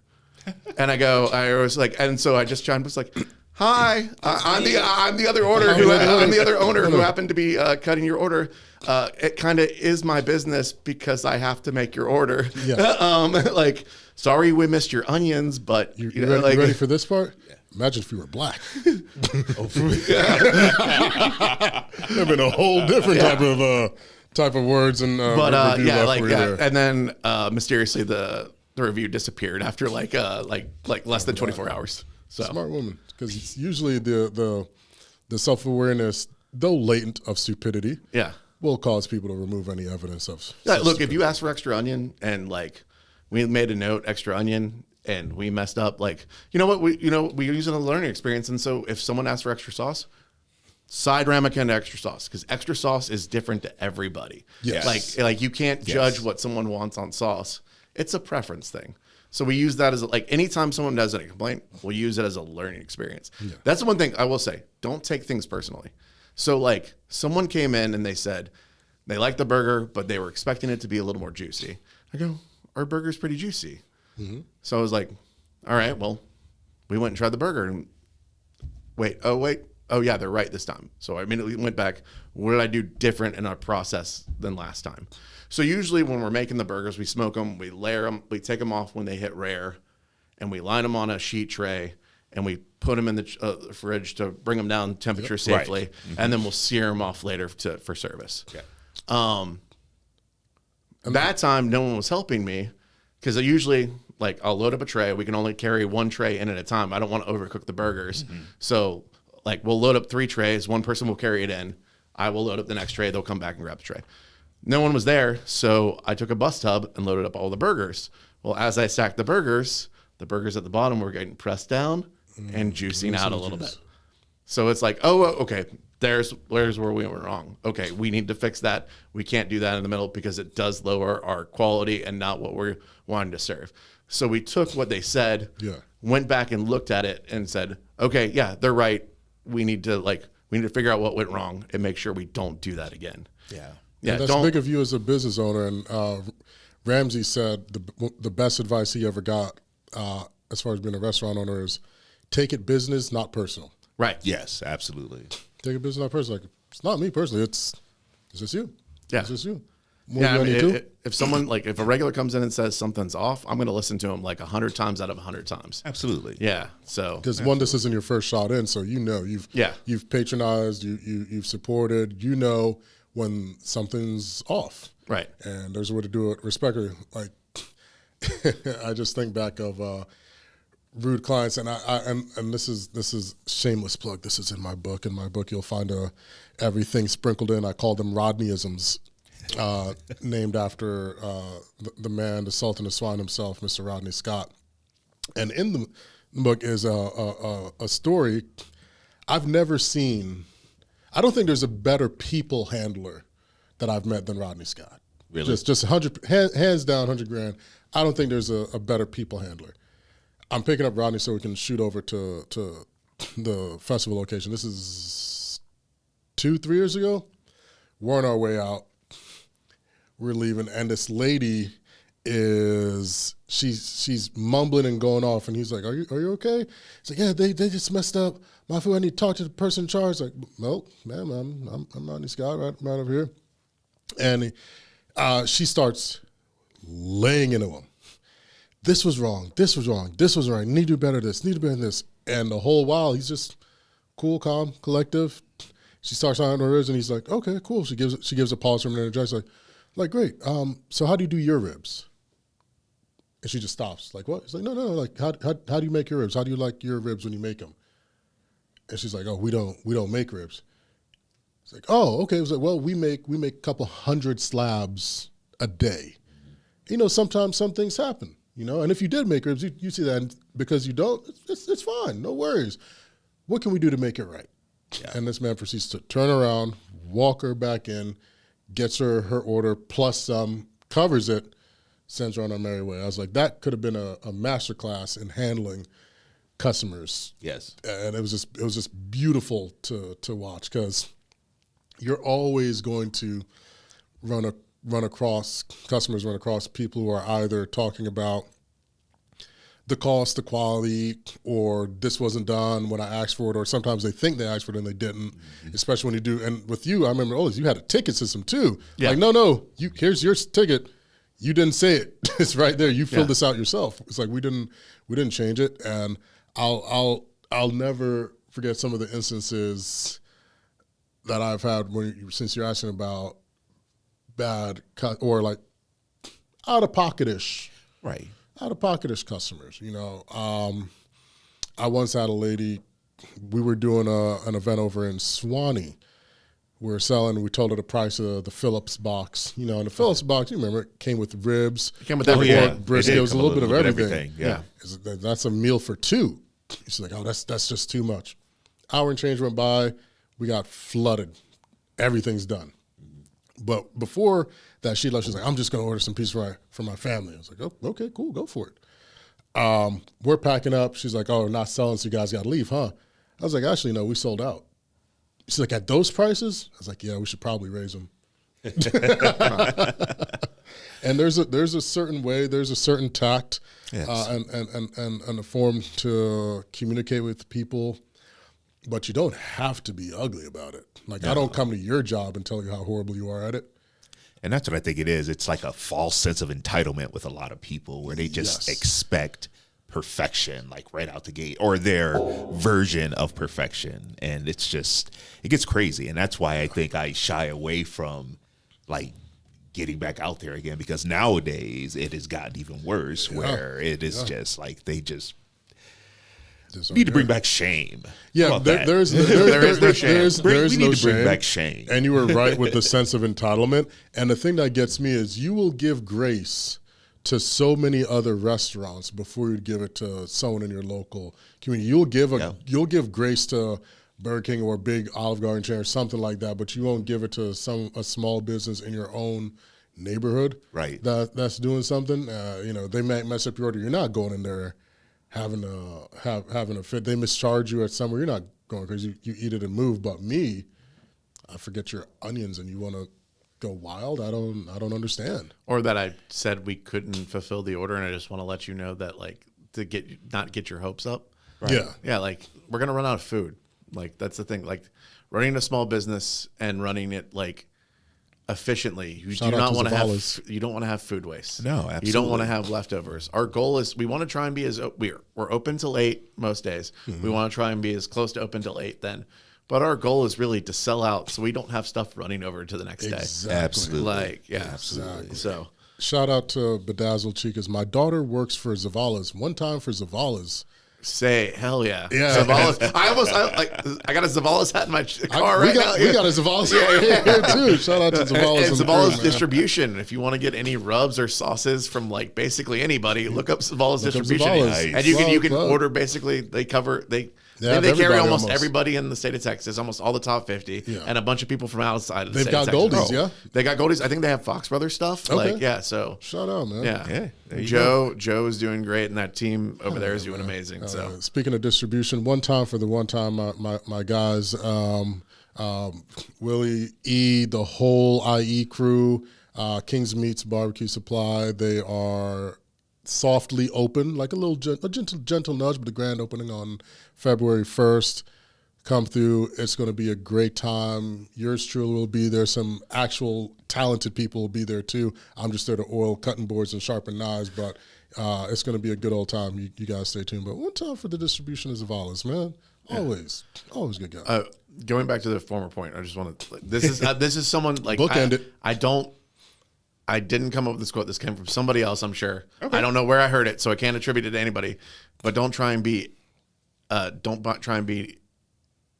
And I was like, and so I just chimed, was like, hi, I'm the other order. I'm the other owner who happened to be cutting your order. It kind of is my business because I have to make your order. Yeah. Sorry we missed your onions, but you ready for this part? Yeah. Imagine if you were black. That'd have been a whole different type of words and and then mysteriously the review disappeared after less than 24 hours. So smart woman, because it's usually the self-awareness, though latent, of stupidity, will cause people to remove any evidence of. Look, if you ask for extra onion and we made a note extra onion and we messed up, we use it in a learning experience, and so if someone asks for extra sauce, side ramekin to extra sauce, because extra sauce is different to everybody. Yes. You can't judge what someone wants on sauce. It's a preference thing. So we use that as anytime someone does any complaint, we'll use it as a learning experience. Yeah. That's the one thing I will say. Don't take things personally. So someone came in and they said they liked the burger, but they were expecting it to be a little more juicy. I go, our burger's pretty juicy. Mm-hmm. So I was like, all right, well, we went and tried the burger and wait, oh yeah, they're right this time. So I immediately went back. What did I do different in our process than last time? So usually when we're making the burgers, we smoke them, we layer them, we take them off when they hit rare, and we line them on a sheet tray, and we put them in the fridge to bring them down temperature safely, Right. and then we'll sear them off later for service. Yeah. That time, no one was helping me because I usually, like, I'll load up a tray. We can only carry one tray in at a time. I don't want to overcook the burgers. So, like, we'll load up 3 trays. One person will carry it in. I will load up the next tray. They'll come back and grab the tray. No one was there, so I took a bus tub and loaded up all the burgers. Well, as I stacked the burgers at the bottom were getting pressed down and juicing out a little bit. So it's like, oh, okay, there's where we went wrong. Okay, we need to fix that. We can't do that in the middle because it does lower our quality and not what we're wanting to serve. So we took what they said, went back and looked at it and said, okay, yeah, they're right. We need to figure out what went wrong and make sure we don't do that again. Yeah. Yeah, And that's big of you as a business owner. And Ramsey said the best advice he ever got as far as being a restaurant owner is take it business, not personal. Right. Yes, absolutely. Take it business, not personal. Like, it's not me personally. It's just you. Yeah. It's just you. Yeah, I mean, if someone, like, if a regular comes in and says something's off, I'm going to listen to him like 100 times out of 100 times. Absolutely. Yeah. So because one, this isn't your first shot in, so you've patronized, you've supported, when something's off, right. And there's a way to do it respectfully. Like I just think back of rude clients, and and this is shameless plug. This is in my book. In my book, you'll find everything sprinkled in. I call them Rodneyisms, named after the man, the Sultan of Swine himself, Mr. Rodney Scott. And in the book is a story I've never seen. I don't think there's a better people handler that I've met than Rodney Scott. Really? Just 100, hands down, 100 grand. I don't think there's a better people handler. I'm picking up Rodney so we can shoot over to the festival location. This is 2-3 years ago. We're on our way out. We're leaving, and this lady she's mumbling and going off, and he's like, "Are you okay?" He's like, "Yeah, they just messed up my food. I need to talk to the person in charge." Like, "No, ma'am, I'm not this guy right over here." And she starts laying into him. This was wrong. This was wrong. This was right. Need to do better. This. Need to do better than this. And the whole while he's just cool, calm, collective. She starts on her ribs, and he's like, "Okay, cool." She gives a pause for a minute, and Jack's like, "Great. So how do you do your ribs?" And she just stops. Like, what? He's like, no. Like, how do you make your ribs? How do you like your ribs when you make them? And she's like, "Oh, we don't make ribs." It's like, "Oh, okay." It was like, "Well, we make a couple hundred slabs a day. Sometimes some things happen, And if you did make ribs, you see that. And because you don't, it's fine. No worries. What can we do to make it right?" Yeah. And this man proceeds to turn around, walk her back in, gets her order plus some, covers it, sends her on her merry way. I was like, that could have been a masterclass in handling customers. Yes. And it was just beautiful to watch, because you're always going to run across people who are either talking about the cost, the quality, or this wasn't done when I asked for it, or sometimes they think they asked for it and they didn't, especially when you do. And with you, I remember, you had a ticket system too. Yeah. Like, no, here's your ticket. You didn't say it. It's right there. You filled this out yourself. It's like we didn't change it. And I'll never forget some of the instances that I've had since you're asking about bad or like out of pocket-ish. Right. Out-of-pocket-ish customers, I once had a lady, we were doing an event over in Swanee. We told her the price of the Phillips box. And the Phillips box, you remember, it came with ribs. It came with everything. Pork, brisket, it was a little bit of everything. Yeah. That's a meal for two. She's like, "Oh, that's just too much." Hour and change went by. We got flooded. Everything's done. But before that, she left. She's like, "I'm just going to order some pizza for my family." I was like, "Oh, okay, cool, go for it." We're packing up. She's like, "Oh, not selling, so you guys got to leave, huh?" I was like, "Actually, no, we sold out." She's like, "At those prices?" I was like, "Yeah, we should probably raise them." And there's a certain way, there's a certain tact, yes. and a form to communicate with people. but you don't have to be ugly about it. Like, I don't come to your job and tell you how horrible you are at it. And that's what I think it is. It's like a false sense of entitlement with a lot of people where they just expect perfection, like right out the gate, or their version of perfection. And it's just, it gets crazy. And that's why I think I shy away from like getting back out there again, because nowadays it has gotten even worse where it is just like they just need to bring back shame. Yeah, there's no shame. We need to bring back shame. And you were right with the sense of entitlement. And the thing that gets me is you will give grace to so many other restaurants before you give it to someone in your local community. You'll give grace to Burger King or big Olive Garden chain or something like that, but you won't give it to a small business in your own neighborhood. Right. That's doing something. They might mess up your order. You're not going in there having a fit. They mischarge you at somewhere. You're not going because you eat it and move. But me, I forget your onions and you want to go wild. I don't understand. Or that I said we couldn't fulfill the order, and I just want to let you know that, like, to not get your hopes up. Right? Yeah. Like, we're gonna run out of food. Like, that's the thing. Like, running a small business and running it like efficiently, you don't want to have food waste. No, absolutely. You don't want to have leftovers. Our goal is we want to try and be we're open till 8 most days. Mm-hmm. We want to try and be as close to open till 8 then. But our goal is really to sell out so we don't have stuff running over to the next day. Absolutely. Absolutely. So shout out to Bedazzled Chicas. My daughter works for Zavala's. One time for Zavala's. Say hell yeah. Zavala's. I got a Zavala's hat in my car We got a Zavala's hat here too. Shout out to Zavala's. And Zavala's distribution. If you want to get any rubs or sauces from like basically anybody, look up Zavala's distribution. Nice. And you can order basically they carry almost everybody in the state of Texas, almost all the top 50, and a bunch of people from outside of the state of Texas. They've got Goldies, They got Goldies. I think they have Fox Brothers stuff. Okay. So shout out, man. Yeah. Joe is doing great, and that team over there is doing amazing. So speaking of distribution, one time my guys, Willie E, the whole IE crew, King's Meats Barbecue Supply, they are softly open, like a gentle nudge, but a grand opening on February 1st. Come through. It's going to be a great time. Yours truly will be there. Some actual talented people will be there too. I'm just there to oil cutting boards and sharpen knives, but it's going to be a good old time. You guys stay tuned. But one time for the distribution of Zavala's, man. Always good guy. Going back to the former point, I just want to. This is someone like bookend it. I didn't come up with this quote. This came from somebody else, I'm sure. Okay. I don't know where I heard it, so I can't attribute it to anybody. But don't try and be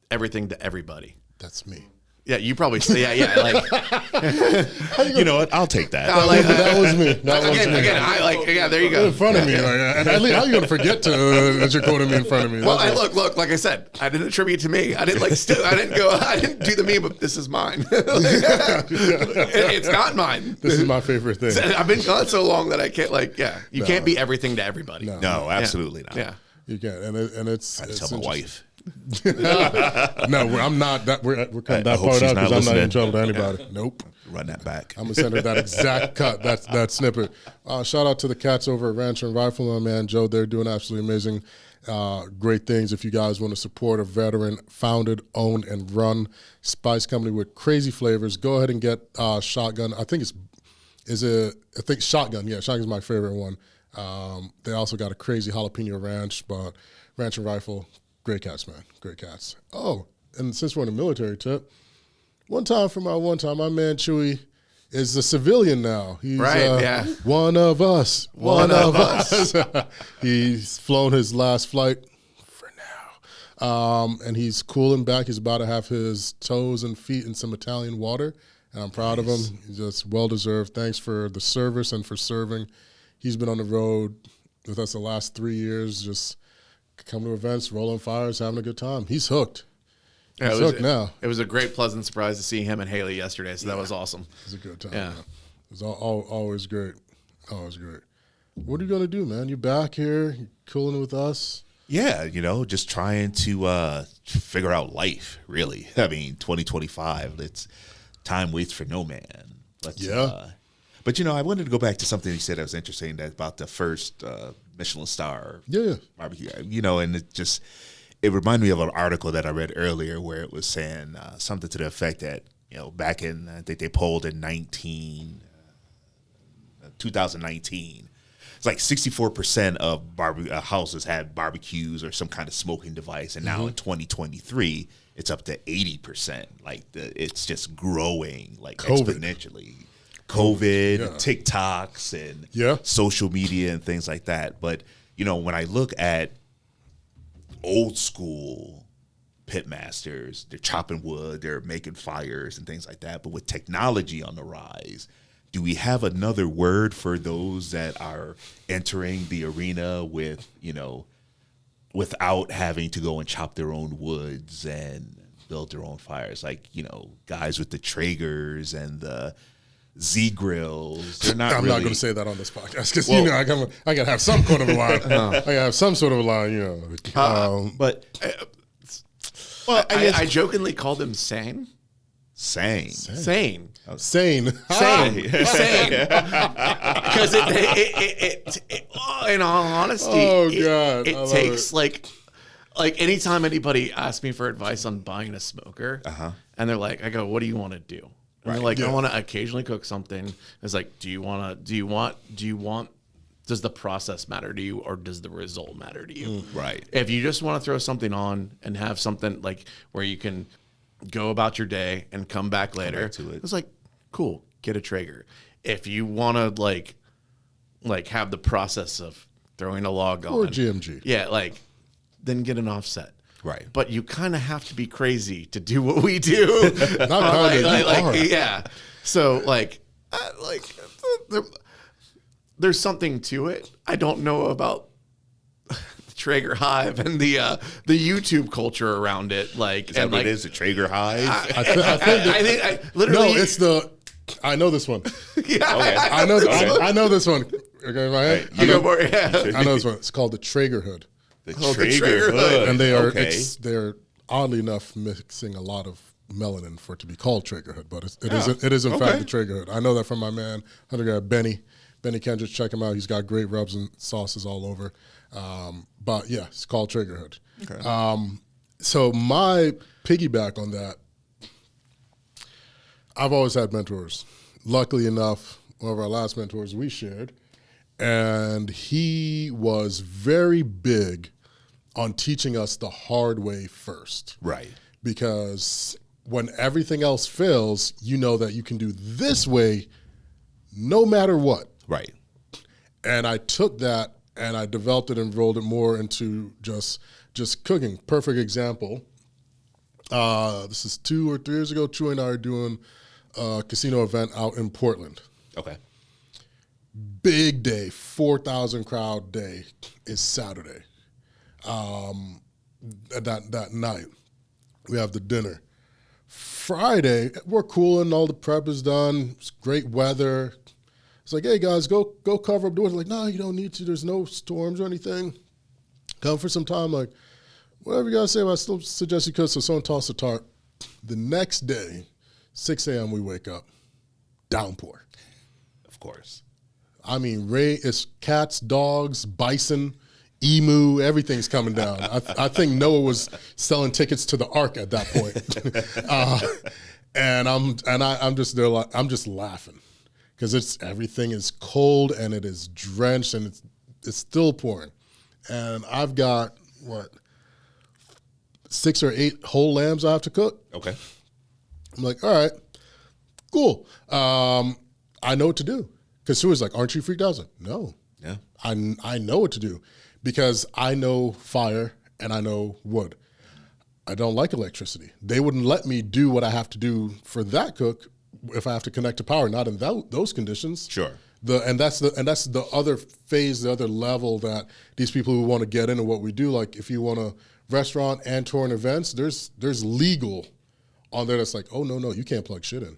everything to everybody. That's me. Yeah, you probably say, like, you know what? I'll take that. That was me. There you go. In front of me. At least, how are you going to forget that you're quoting me in front of me? Well, look, like I said, I didn't attribute it to me. I didn't I didn't do the meme, but this is mine. It's not mine. This is my favorite thing. I've been gone so long that I can't, you can't be everything to everybody. No, absolutely not. Yeah. You can't. And it's I tell my wife. No, I'm not. We're cutting that part out because I'm not in trouble to anybody. Nope. Run that back. I'm gonna send her that exact cut. That snippet. Shout out to the cats over at Rancher and Rifle, my man Joe. They're doing absolutely amazing, great things. If you guys want to support a veteran, founded, owned, and run spice company with crazy flavors, go ahead and get Shotgun. I think Shotgun. Yeah, Shotgun's my favorite one. They also got a crazy jalapeno ranch, but Ranch and Rifle. Great cats, man. Great cats. Oh, and since we're on the military tip, my man Chewy is a civilian now. He's one of us. One of us. He's flown his last flight for now. And he's cooling back. He's about to have his toes and feet in some Italian water. And I'm proud of him. He's just well-deserved. Thanks for the service and for serving. He's been on the road with us the last 3 years, just coming to events, rolling fires, having a good time. He's hooked. He's hooked now. It was a great, pleasant surprise to see him and Haley yesterday, so that was awesome. It was a good time. Yeah. Man. It was always great. Always great. What are you going to do, man? You back here, you cooling with us? Yeah, just trying to figure out life, really. I mean, 2025, it's time waits for no man. But, I wanted to go back to something you said that was interesting about the first Michelin star barbecue, and it reminded me of an article that I read earlier where it was saying something to the effect that, back in, I think they polled in 2019, it's like 64% of houses had barbecues or some kind of smoking device. And now in 2023, it's up to 80%. Like it's just growing like exponentially. COVID, TikToks, and social media and things like that. But, when I look at old school pitmasters, they're chopping wood, they're making fires and things like that. But with technology on the rise, do we have another word for those that are entering the arena with, without having to go and chop their own woods and build their own fires? Like, guys with the Traegers and the Z grills. They're not. I'm not going to say that on this podcast because I got to have some kind of a line. I got to have some sort of a line, but I jokingly called him sane. Sane. Sane. Sane. Because in all honesty, it takes like anytime anybody asks me for advice on buying a smoker, and they're like, I go, what do you want to do? And they're like, I want to occasionally cook something. It's like, does the process matter to you, or does the result matter to you? Right. If you just want to throw something on and have something like where you can go about your day and come back later, it's like, cool, get a Traeger. If you want to like have the process of throwing a log on, or GMG, then get an offset. Right. But you kind of have to be crazy to do what we do. Yeah. So there's something to it. I don't know about the Traeger Hive and the YouTube culture around it. Like, is that what it is? The Traeger Hive? I think literally. No, it's I know this one. Yeah. Okay. I know this one. Okay, my head. You go more. Yeah. I know this one. It's called the Traeger Hood. The Traeger Hood. And they're oddly enough mixing a lot of melanin for it to be called Traeger Hood, but it is in fact the Traeger Hood. I know that from my man, hunter guy Benny Kendrick. Check him out. He's got great rubs and sauces all over. But yeah, it's called Traeger Hood. Okay. So my piggyback on that, I've always had mentors. Luckily enough, one of our last mentors we shared, and he was very big on teaching us the hard way first. Right. Because when everything else fails, you know that you can do this way no matter what. Right. And I took that and I developed it and rolled it more into just cooking. Perfect example. This is 2 or 3 years ago. Chewy and I are doing a casino event out in Portland. Okay. Big day, 4,000 crowd day is Saturday. That night, we have the dinner. Friday, we're cooling, all the prep is done, it's great weather. It's like, hey guys, go cover up doors. Like, no, you don't need to, there's no storms or anything. Come for some time, like, whatever you guys say, but I still suggest you cook, so someone toss a tarp. The next day, 6 a.m. we wake up, downpour. Of course. I mean, it's cats, dogs, bison, emu, everything's coming down. I think Noah was selling tickets to the Ark at that point. And I'm just there, like, I'm just laughing because everything is cold and it is drenched and it's still pouring. And I've got 6 or 8 whole lambs I have to cook. Okay. I'm like, all right, cool. I know what to do. Because Sue was like, aren't you freaked out? I was like, no. Yeah. I know what to do because I know fire and I know wood. I don't like electricity. They wouldn't let me do what I have to do for that cook if I have to connect to power, not in those conditions. Sure. And that's the other phase, the other level that these people who want to get into what we do, like if you want a restaurant and touring events, there's legal on there that's like, oh, no, you can't plug shit in.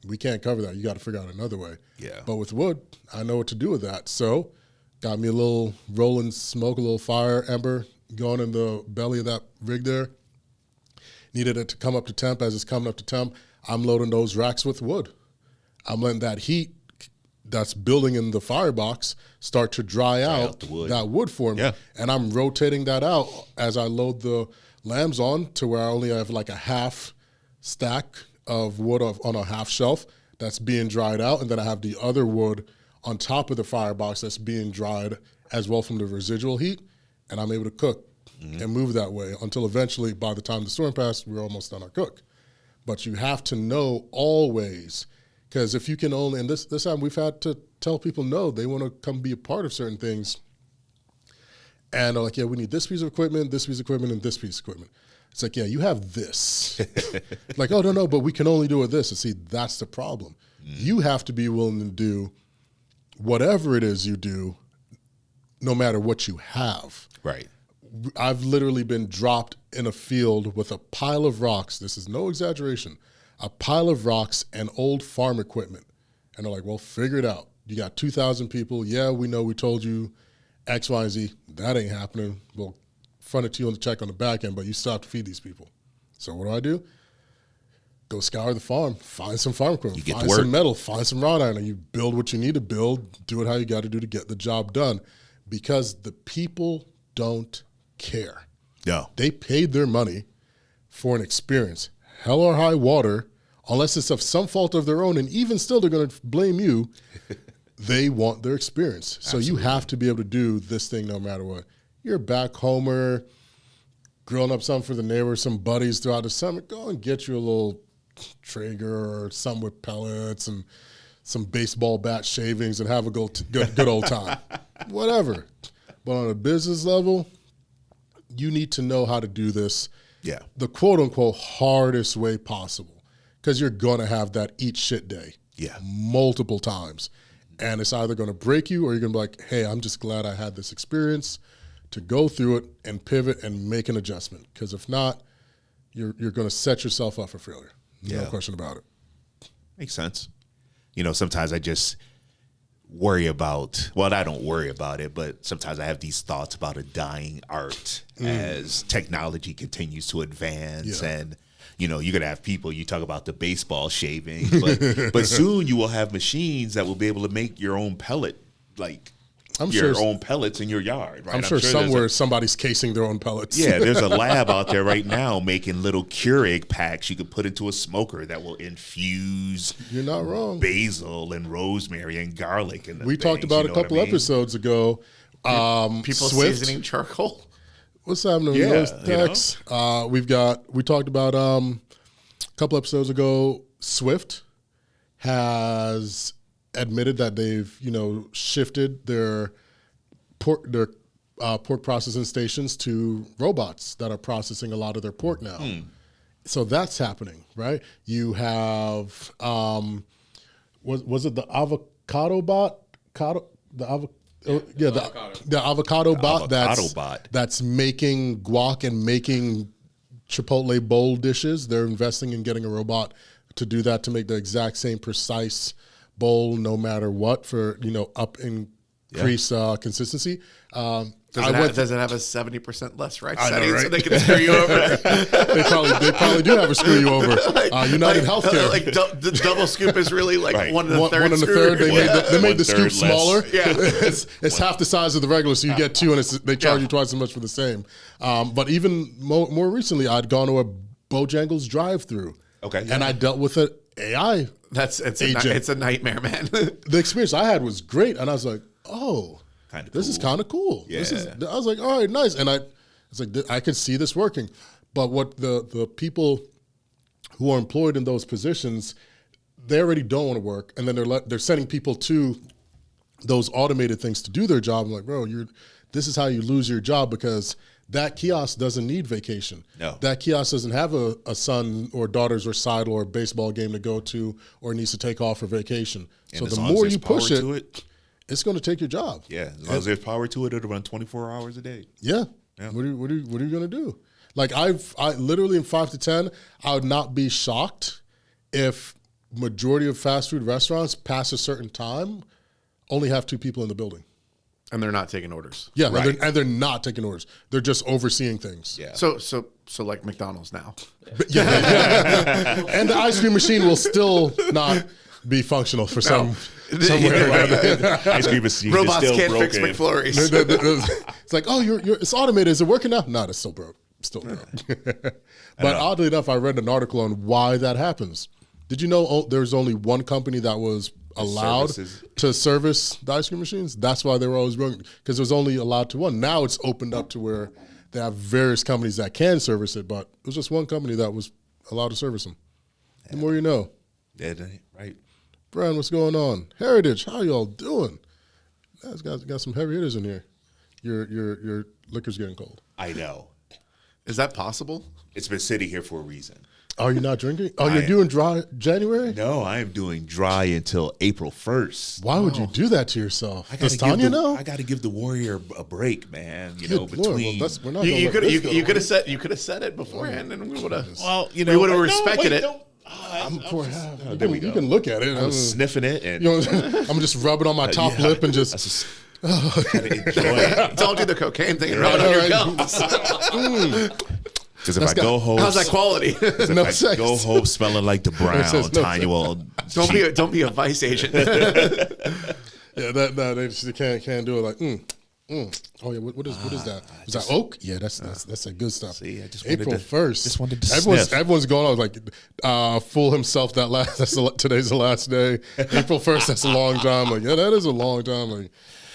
We can't cover that. You got to figure out another way. Yeah. But with wood, I know what to do with that. So got me a little rolling smoke, a little fire ember going in the belly of that rig there. Needed it to come up to temp. As it's coming up to temp, I'm loading those racks with wood. I'm letting that heat that's building in the firebox start to dry out the wood. that wood for me. Yeah. And I'm rotating that out as I load the lambs on to where I only have like a half stack of wood on a half shelf that's being dried out, and then I have the other wood on top of the firebox that's being dried as well from the residual heat, and I'm able to cook and move that way until eventually, by the time the storm passed, we're almost done our cook. But you have to know always, because if you can only, and this time we've had to tell people no, they want to come be a part of certain things, and they're like, yeah, we need this piece of equipment, and this piece of equipment. It's like, yeah, you have this. Like, oh, no, but we can only do it this. And see, that's the problem. You have to be willing to do whatever it is you do, no matter what you have. Right. I've literally been dropped in a field with a pile of rocks. This is no exaggeration. A pile of rocks and old farm equipment. And they're like, well, figure it out. You got 2,000 people. Yeah, we know we told you X, Y, and Z. That ain't happening. We'll front it to you on the check on the back end, but you still have to feed these people. So what do? Go scour the farm, find some farm equipment, find some metal, find some wrought iron, and you build what you need to build, do it how you got to do to get the job done, because the people don't care. No. They paid their money for an experience, hell or high water, unless it's of some fault of their own, and even still they're going to blame you. They want their experience. So you have to be able to do this thing no matter what. You're a back homer, grilling up something for the neighbors, some buddies throughout the summer, go and get you a little Traeger or some with pellets and some baseball bat shavings and have a good old time. Whatever. But on a business level, you need to know how to do this the quote-unquote hardest way possible, because you're going to have that eat shit day multiple times. And it's either going to break you or you're going to be like, hey, I'm just glad I had this experience to go through it and pivot and make an adjustment. Because if not, you're going to set yourself up for failure. No question about it. Makes sense. You know, sometimes I just worry about, well, I don't worry about it, but sometimes I have these thoughts about a dying art as technology continues to advance. And, you know, you're going to have people, you talk about the baseball shaving, but soon you will have machines that will be able to make your own pellet, like own pellets in your yard, right? I'm sure somewhere somebody's casing their own pellets. Yeah, there's a lab out there right now making little Keurig packs you could put into a smoker that will infuse You're not wrong. basil and rosemary and garlic. And we talked about a couple episodes ago. People Swift. seasoning charcoal. What's happening? Text. We talked about a couple episodes ago. Swift has admitted that they've shifted their pork processing stations to robots that are processing a lot of their pork now. So that's happening, right? You have was it the avocado bot? The avocado bot that's making guac and making Chipotle bowl dishes. They're investing in getting a robot to do that, to make the exact same precise bowl no matter what, for up increase consistency. Does it have a 70% less rice setting, right? so they can screw you over? they probably do have a screw you over. United Healthcare, the double scoop is really like one and a third. One and a third. They made the scoop smaller. Yeah, it's half the size of the regular, so you get two, and they charge you twice as much for the same. But even more recently, I'd gone to a Bojangles drive-through. Okay, and I dealt with an AI. It's a nightmare, man. The experience I had was great, and I was like, oh. This is kind of cool. Yeah. I was like, all right, nice. And I was like, I could see this working. But what the people who are employed in those positions, they already don't want to work, and then they're sending people to those automated things to do their job. I'm like, bro, this is how you lose your job, because that kiosk doesn't need vacation. No. That kiosk doesn't have a son or daughters recital or baseball game to go to, or needs to take off for vacation. And so the more you push it, it's going to take your job. Yeah, as long as there's power to it, it'll run 24 hours a day. Yeah. What are you going to do? Like I literally in 5 to 10, I would not be shocked if majority of fast food restaurants past a certain time only have 2 people in the building. And they're not taking orders. Yeah, right. They're not taking orders. They're just overseeing things. Yeah. So like McDonald's now. Yeah. And the ice cream machine will still not be functional for some way. Ice cream machine robots is still can't broken. fix McFlurries. It's like, oh, it's automated. Is it working now? No, it's still broke. Still no. But oddly enough, I read an article on why that happens. Did you know there's only one company that was allowed to service the ice cream machines? That's why they were always growing, because it was only allowed to one. Now it's opened up to where they have various companies that can service it, but it was just one company that was allowed to service them. The more you know. Yeah, right. Brian, what's going on? Heritage, how y'all doing? Guys got some heavy hitters in here. Your liquor's getting cold. I know. Is that possible? It's been sitting here for a reason. Are you not drinking? Oh, you're doing dry January? No, I am doing dry until April 1st. Why would you do that to yourself? Does Tanya know? I got to give the warrior a break, man. You know, between we're not You could have said it beforehand, and we would have. well, you know, we would have respected it. There we go. You can look at it. I was sniffing it, and I'm just rubbing on my top lip and just gotta enjoy it. Don't do the cocaine thing and rub it on your gums. Because if I go home, how's that quality? if I go home smelling like the brown, Tanya will. Don't be a vice agent. Yeah, they just can't do it like. Oh yeah, what is that? Is that oak? Yeah, that's that good stuff. See, I just April 1st. Just wanted to sniff. Everyone's going on like fool himself. Today's the last day. April 1st. That's a long time. Like that is a long time. Like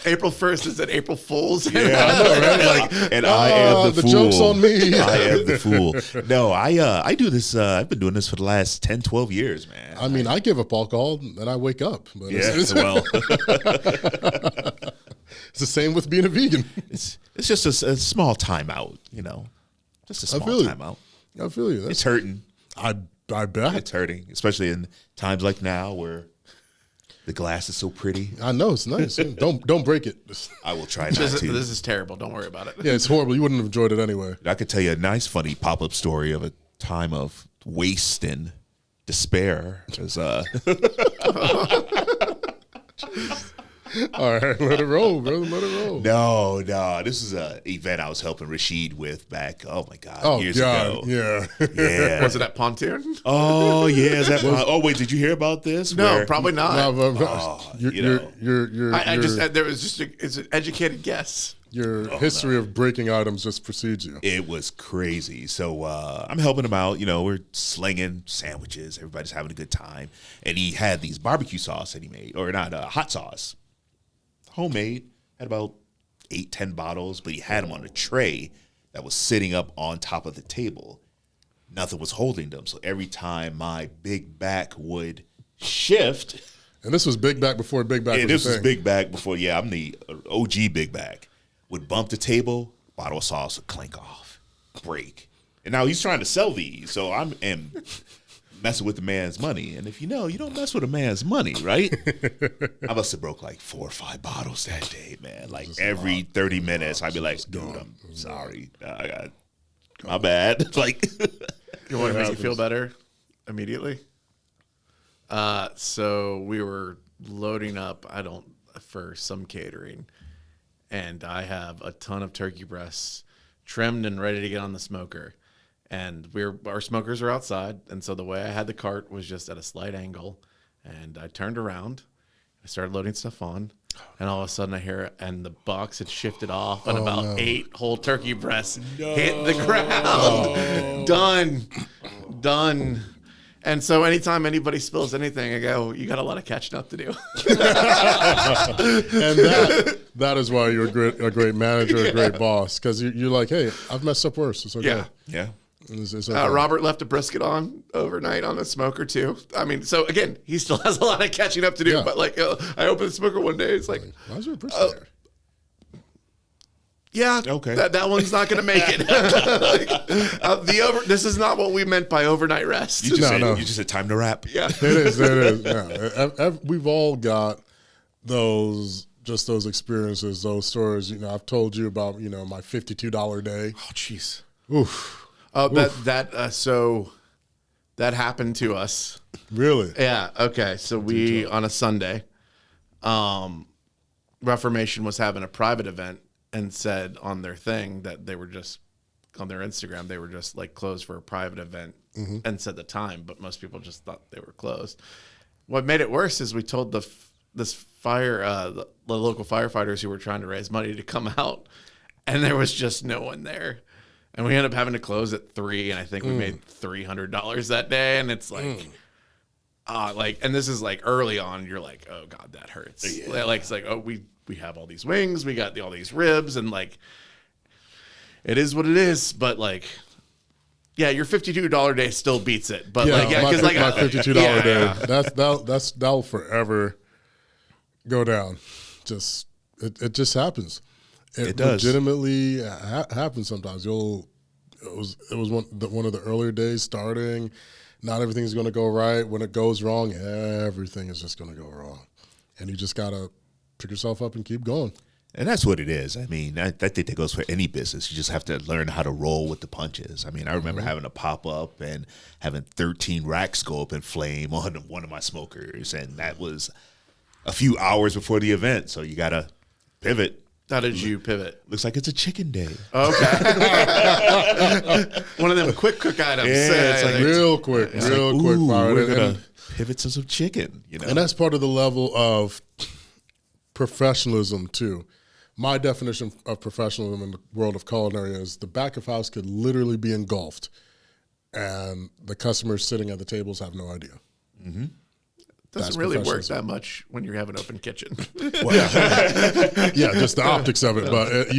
April 1st is that April Fool's. Yeah, I know, right? Like, and I am the fool. joke's on me. I am the fool. No, I do this. I've been doing this for the last 10, 12 years, man. I mean, I give up alcohol and I wake up. But well, it's the same with being a vegan. it's just a small timeout, you know, just a small timeout. I feel you. It's hurting. I bet It's hurting, especially in times like now where the glass is so pretty. I know it's nice. Don't break it. I will try not to. This is terrible. Don't worry about it. Yeah, it's horrible. You wouldn't have enjoyed it anyway. I could tell you a nice, funny pop-up story of a time of waste and despair. All right, let it roll, brother. Let it roll. No. This is an event I was helping Rasheed with back, years ago. Yeah. Was it at Pontoon? Oh, yeah. Is that wait, did you hear about this? No, probably not. There was just it's an educated guess. Your history of breaking items just precedes you. It was crazy. So I'm helping him out. You know, we're slinging sandwiches. Everybody's having a good time. And he had these barbecue sauce that he made, or not, hot sauce. Homemade, had about 8-10 bottles, but he had them on a tray that was sitting up on top of the table. Nothing was holding them. So every time my big back would shift. And this was big back before big back was this was big back before, I'm the OG big back. Would bump the table, bottle of sauce would clink off, break. And now he's trying to sell these, so I'm messing with the man's money. And if you know, you don't mess with a man's money, right? I must have broke like 4 or 5 bottles that day, man. Like every 30 minutes, I'd be like, dude, I'm sorry. I got my bad. Like, you want to make you feel better immediately? So we were loading up, for some catering, and I have a ton of turkey breasts trimmed and ready to get on the smoker. And our smokers are outside, and so the way I had the cart was just at a slight angle, and I turned around, I started loading stuff on, and all of a sudden I hear and the box had shifted off, and 8 whole turkey breasts hit the ground. Done. And so anytime anybody spills anything, I go, you got a lot of catching up to do. And that is why you're a great manager, a great boss, because you're like, hey, I've messed up worse. It's okay. Yeah. It's okay. Robert left a brisket on overnight on the smoker too. I mean, so again, he still has a lot of catching up to do. Yeah. But like, I opened the smoker one day. It's like, why is there a brisket there? Yeah, okay. That one's not going to make it. This is not what we meant by overnight rest. You just said time to wrap. Yeah, it is. Yeah. We've all got those experiences, those stories. You know, I've told you about my $52 day. Oh, jeez. Oof. So that happened to us. Really? Yeah. Okay. So we on a Sunday, Reformation was having a private event and said on their thing that they were just on their Instagram, they were just like closed for a private event and said the time, but most people just thought they were closed. What made it worse is we told the local firefighters who were trying to raise money to come out, and there was just no one there. And we ended up having to close at 3, and I think we made $300 that day. And it's like, and this is like early on. You're like, oh God, that hurts. Yeah. Like it's like, oh, we have all these wings, we got all these ribs, and like, it is what it is. But like, yeah, your $52 day still beats it. But yeah, like, yeah, because like my $52 day, that'll forever go down. It just happens. It does. Legitimately happens sometimes. It was one of the earlier days starting. Not everything's going to go right. When it goes wrong, everything is just going to go wrong, and you just gotta pick yourself up and keep going. And that's what it is. I mean, I think that goes for any business. You just have to learn how to roll with the punches. I mean, I remember having a pop up and having 13 racks go up in flame on one of my smokers, and that was a few hours before the event. So you gotta pivot. How did you pivot? Looks like it's a chicken day. Okay. One of them quick cook items. Yeah, it's like real quick. We're gonna pivot to some chicken, you know. And that's part of the level of professionalism too. My definition of professionalism in the world of culinary is the back of house could literally be engulfed, and the customers sitting at the tables have no idea. Mm-hmm. Doesn't really work that much when you have an open kitchen. Yeah, just the optics of it. But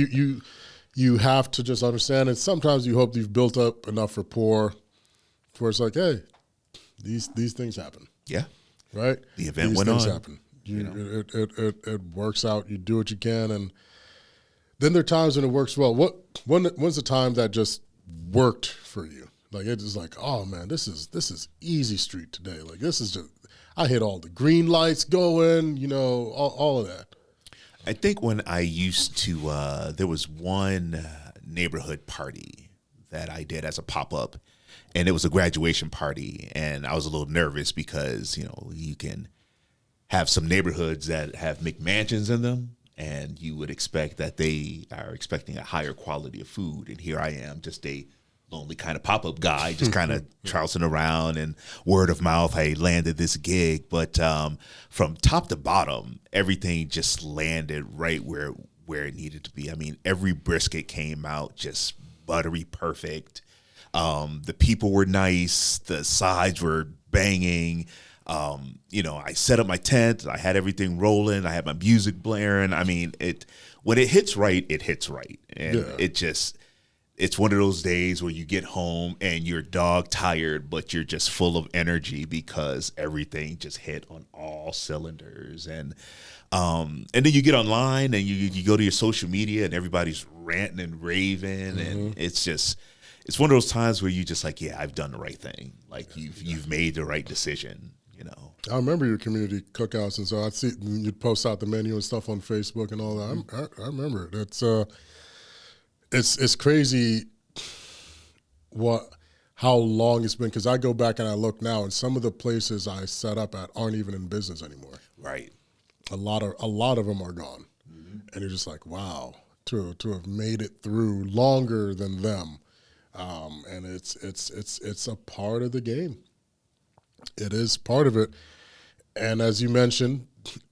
you have to just understand it. Sometimes you hope you've built up enough rapport where it's like, hey, these things happen. Yeah. Right? The event these went things on. Happen. It works out. You do what you can. And then there are times when it works well. When's the time that just worked for you? Like, it's just like, oh, man, this is easy street today. Like, this is just... I hit all the green lights going, you know, all of that. I think when I used to, there was one neighborhood party that I did as a pop-up, and it was a graduation party, and I was a little nervous because, you know, you can have some neighborhoods that have McMansions in them, and you would expect that they are expecting a higher quality of food, and here I am, just a lonely kind of pop-up guy, just kind of trouncing around, and word of mouth, I landed this gig. But from top to bottom, everything just landed right where it needed to be. I mean, every brisket came out just buttery perfect. The people were nice. The sides were banging. You know, I set up my tent. I had everything rolling. I had my music blaring. I mean, when it hits right, it hits right. And it's one of those days where you get home and you're dog tired, but you're just full of energy because everything just hit on all cylinders. And then you get online and you go to your social media and everybody's ranting and raving. And it's one of those times where you just like, yeah, I've done the right thing. Like you've made the right decision, you know. I remember your community cookouts, and so I'd see you'd post out the menu and stuff on Facebook and all that. I remember it. It's crazy how long it's been, because I go back and I look now, and some of the places I set up at aren't even in business anymore. Right. A lot of them are gone, and you're just like, wow, to have made it through longer than them, and it's a part of the game. It is part of it, and as you mentioned,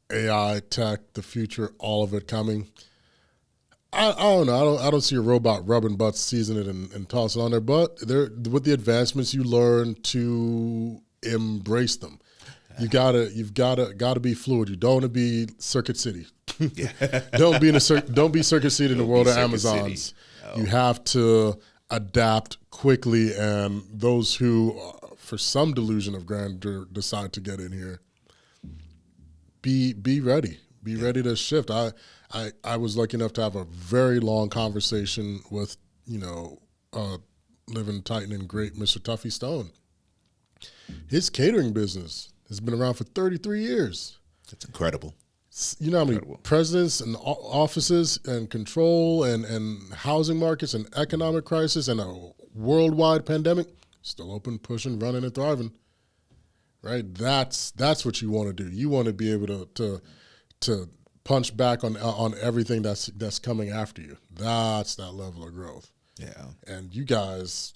AI, tech, the future, all of it coming. I don't know. I don't see a robot rubbing butts, season it, and toss it on there. But with the advancements, you learn to embrace them. You've got to be fluid. You don't want to be Circuit City. Don't be Circuit City in the world of Amazons. No. You have to adapt quickly, and those who, for some delusion of grandeur, decide to get in here, be ready. Be ready to shift. I was lucky enough to have a very long conversation with, living Titan and great Mr. Tuffy Stone. His catering business has been around for 33 years. That's incredible. You know how many presidents and offices and control and housing markets and economic crisis and a worldwide pandemic, still open, pushing, running, and thriving. Right? That's what you want to do. You want to be able to punch back on everything that's coming after you. That's that level of growth. Yeah. And you guys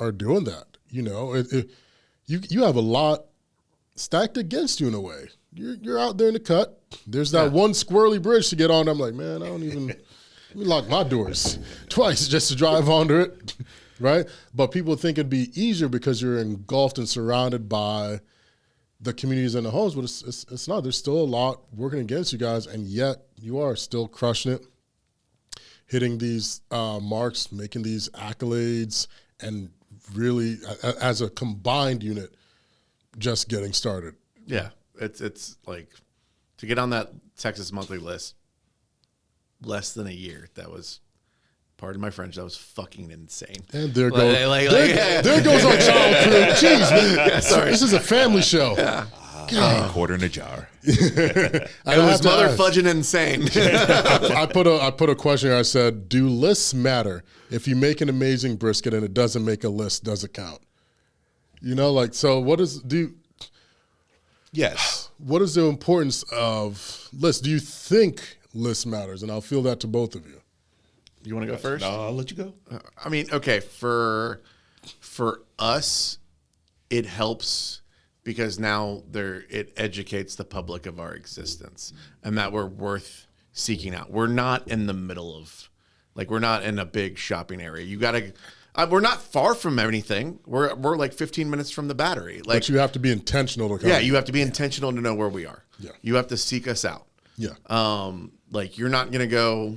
are doing that. You have a lot stacked against you in a way. You're out there in the cut. There's that one squirrely bridge to get on. I'm like, man, I don't even Let me lock my doors twice just to drive under it, right? But people think it'd be easier because you're engulfed and surrounded by the communities and the homes, but it's not. There's still a lot working against you guys, and yet you are still crushing it, hitting these marks, making these accolades, and really, as a combined unit, just getting started. Yeah, it's like to get on that Texas Monthly list, less than a year. That was, pardon my French, that was fucking insane. And there goes there goes our child crew. Jeez, man. Yeah, sorry. This is a family show. Yeah. Quarter in a jar. It was mother fudging insane. I put a question here. I said, do lists matter? If you make an amazing brisket and it doesn't make a list, does it count? You know, like, so Yes. what is the importance of lists? Do you think list matters? And I'll feel that to both of you. You want to go first? No, I'll let you go. I mean, okay, for us, it helps because now it educates the public of our existence and that we're worth seeking out. We're not in the middle of, like, we're not in a big shopping area. You got to, we're not far from anything. We're like 15 minutes from the Battery. Like, But you have to be intentional to come. yeah, you have to be intentional to know where we are. Yeah. You have to seek us out. Yeah. Like, you're not going to go,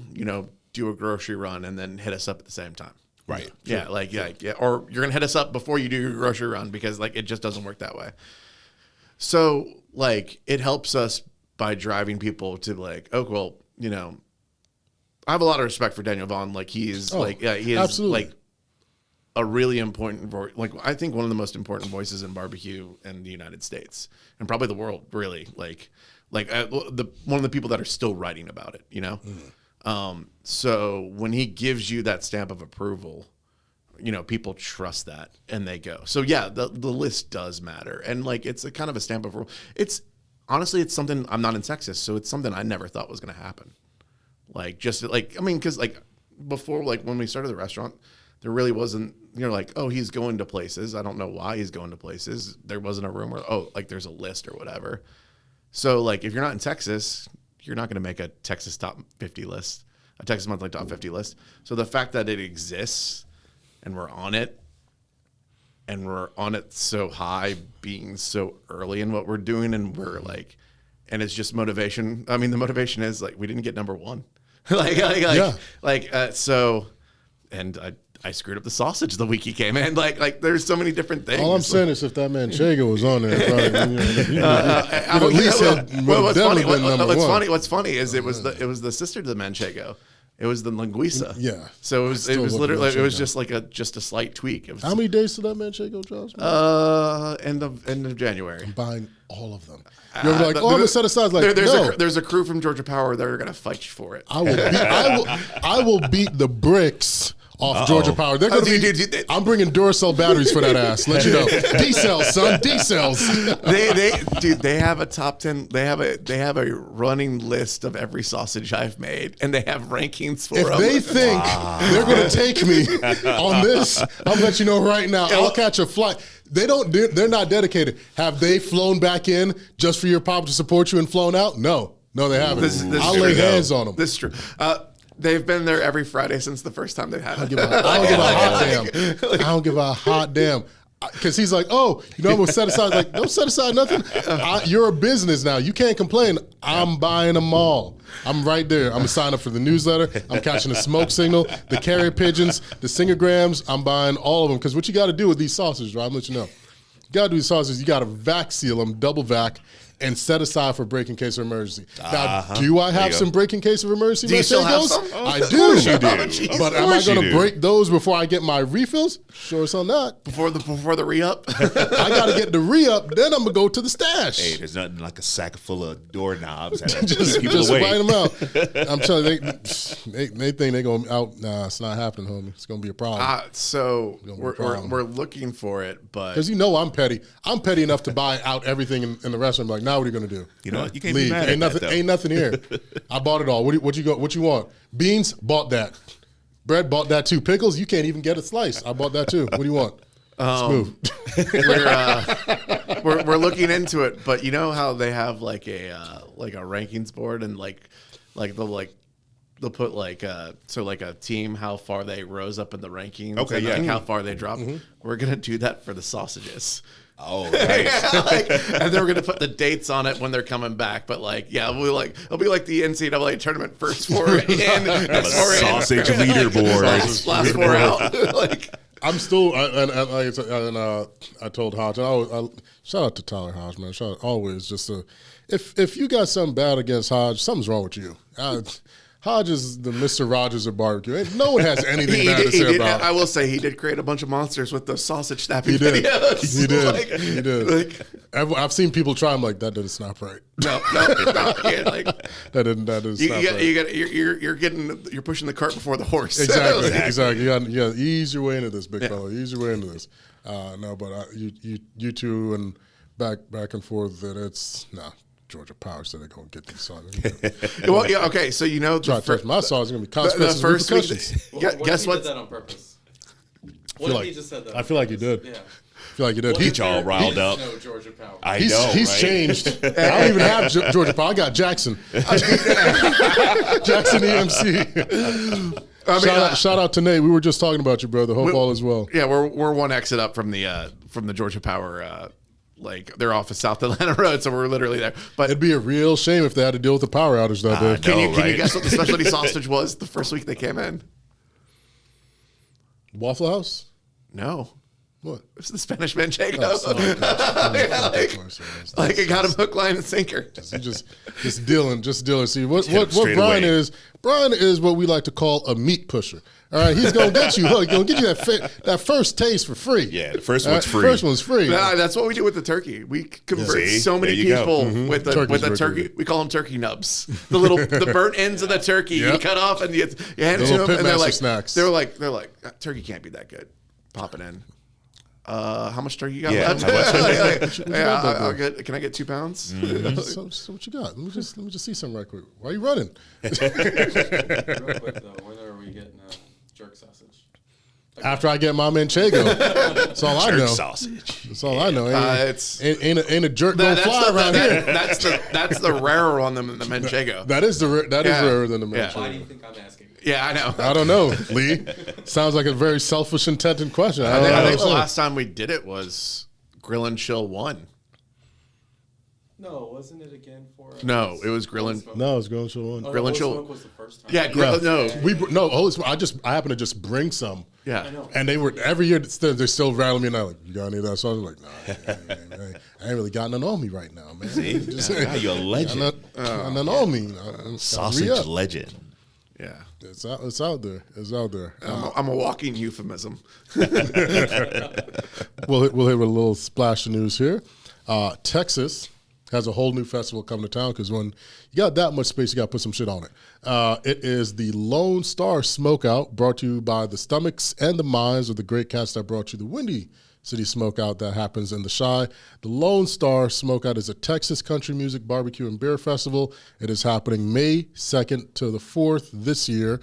do a grocery run and then hit us up at the same time. Right. Yeah, yeah. Or you're gonna hit us up before you do your grocery run because like it just doesn't work that way. So like it helps us by driving people to like, oh well, I have a lot of respect for Daniel Vaughn. Like he is he is absolutely. like a really important voice. Like I think one of the most important voices in barbecue in the United States and probably the world. Really, one of the people that are still writing about it. So when he gives you that stamp of approval, people trust that and they go. So yeah, the list does matter. And like, it's a kind of a stamp of approval. It's honestly, it's something I'm not in Texas. So it's something I never thought was going to happen. Like, just like, I mean, cause like before, like when we started the restaurant, there really wasn't, like, oh, he's going to places. I don't know why he's going to places. There wasn't a room where, oh, like there's a list or whatever. So like, if you're not in Texas, you're not going to make a Texas top 50 list, a Texas Monthly top 50 list. So the fact that it exists and we're on it so high, being so early in what we're doing, and we're like, and it's just motivation. I mean, the motivation is like, we didn't get number one. So, and I screwed up the sausage the week he came in. Like there's so many different things. All I'm saying is if that Manchego was on there, probably, What's funny is it was the sister to the Manchego. It was the linguiça. Yeah. So it was literally just like a slight tweak. It was, how many days to that Manchego, Josh? End of January. I'm buying all of them. You're like, I'm gonna set aside. Like, there's a crew from Georgia Power that are gonna fight you for it. I will beat the bricks off Georgia Power. They're gonna be. I'm bringing Duracell batteries for that ass. Let you know. D cells, son. D cells. They have a top 10. They have a running list of every sausage I've made, and they have rankings for them. If they think they're gonna take me on this, I'll let you know right now. I'll catch a flight. They're not dedicated. Have they flown back in just for your pop to support you and flown out? No, they haven't. I'll lay hands on them. This is true. They've been there every Friday since the first time they had it. I don't give a hot damn. Because he's like, oh, I'm going to set aside. Like, don't set aside nothing. You're a business now. You can't complain. I'm buying them all. I'm right there. I'm going to sign up for the newsletter. I'm catching the smoke signal, the carrier pigeons, the singergrams. I'm buying all of them. Because what you got to do with these sausages, right? I'm going to let you know. You got to do these sausages. You got to vac seal them, double vac, and set aside for break in case of emergency. Now, do I have some break in case of emergency? Do you still have some? I do. You do. But am I going to break those before I get my refills? Sure as hell not. Before the re-up? I got to get the re-up, then I'm going to go to the stash. Hey, there's nothing like a sack full of doorknobs. just write them out. I'm telling you, they think they're going out. Nah, it's not happening, homie. It's going to be a problem. So we're looking for it, but... Because I'm petty. I'm petty enough to buy out everything in the restaurant. I'm like, now what are you going to do? You know what? You can't Leave. be mad at that, though. Ain't nothing here. I bought it all. What you want? Beans? Bought that. Bread? Bought that too. Pickles? You can't even get a slice. I bought that too. What do you want? Smooth. We're looking into it, but you know how they have like a rankings board and like they'll put like a team how far they rose up in the rankings. Okay, and yeah. like how far they dropped. We're gonna do that for the sausages. Oh, nice. And then we're gonna put the dates on it when they're coming back. But like, yeah, it'll be like the NCAA tournament first four in, A sausage leaderboard. last four out. Like, I'm still, I told Hodge, shout out to Tyler Hodge, man. Always just if you got something bad against Hodge, something's wrong with you. Hodge is the Mr. Rogers of barbecue. No one has anything bad to say about. I will say he did create a bunch of monsters with the sausage snapping He did. videos. He did. Like, He did. Like, I've seen people try. I'm like, that didn't snap right. no, yeah, like That didn't snap right. you're pushing the cart before the horse. Exactly. You got ease your way into this, big fella. Ease your way into this. No, but you two and back and forth. That it's Georgia Power said they're gonna get these songs. Well, yeah, okay. So Try to touch my songs, gonna be consequences. the first repercussions. Guess what? He did that on purpose. I feel He just said that. I feel like you did. Yeah. I feel like you did. Get y'all riled up. No Georgia Power. I He's know, right? changed. I don't even have Georgia Power. I got Jackson. Jackson EMC. Shout out to Nate. We were just talking about you, brother. Hope all is well. Yeah, we're one exit up from the Georgia Power. Like they're off of South Atlanta Road, so we're literally there. But It'd be a real shame if they had to deal with the power outage that day. can you right? guess what the specialty sausage was the first week they came in? Waffle House? No, What? it was the Spanish Manchego. Yeah, Like it got him hook, line, and sinker. just dealing. See what straight Brian away. is. Brian is what we like to call a meat pusher. All right, he's gonna get you hooked. He's gonna get you that first taste for free. Yeah, the first All one's right, free. First one's free. Nah, that's what we do with the turkey. We convert See? so many There you go. people with the Turkey's very turkey. good. We call them turkey nubs. The burnt ends of the turkey you Yep. cut off and you hand it The to little them, and they're Pitmaster like, snacks. they're like, turkey can't be that good. Pop it in. How much turkey you got Yeah, left? how much? I'll get. Can I get 2 pounds? So what you got? Let me just see something right quick. Why are you running? Real quick though, when are we getting jerk sausage? After I get my manchego. That's all I Jerk know. sausage. That's all I know. It's- Ain't a jerk gonna fly around here. That's the rarer one than the manchego. That is Yeah. rarer than the Yeah. manchego. Why do you think I'm asking? Yeah, I know. I don't know, Lee. Sounds like a very selfish intent question. I think the know. last time we did it was Grill and Chill 1. No, wasn't it again for? No, it was Grill and. No, it's going to one. Oh, Grill and Holy Chill. Smoke was the first time. Yeah, Grill. Yeah. No, I happened to just bring some. yeah. I know. And they were every year they still rattling me and I like, you got any of that sauce? I'm like, nah, I ain't really got none on me right now, man. Just, Now you're a legend. got none on me. Sausage Re-up. legend. Yeah. It's out there. It's out there. I'm a walking euphemism. We'll hit with a little splash of news here. Texas has a whole new festival coming to town because when you got that much space, you got to put some shit on it. It is the Lone Star Smokeout, brought to you by the stomachs and the minds of the great cats that brought you the Windy City Smokeout that happens in the Chi. The Lone Star Smokeout is a Texas country music, barbecue, and beer festival. It is happening May 2nd to the 4th this year.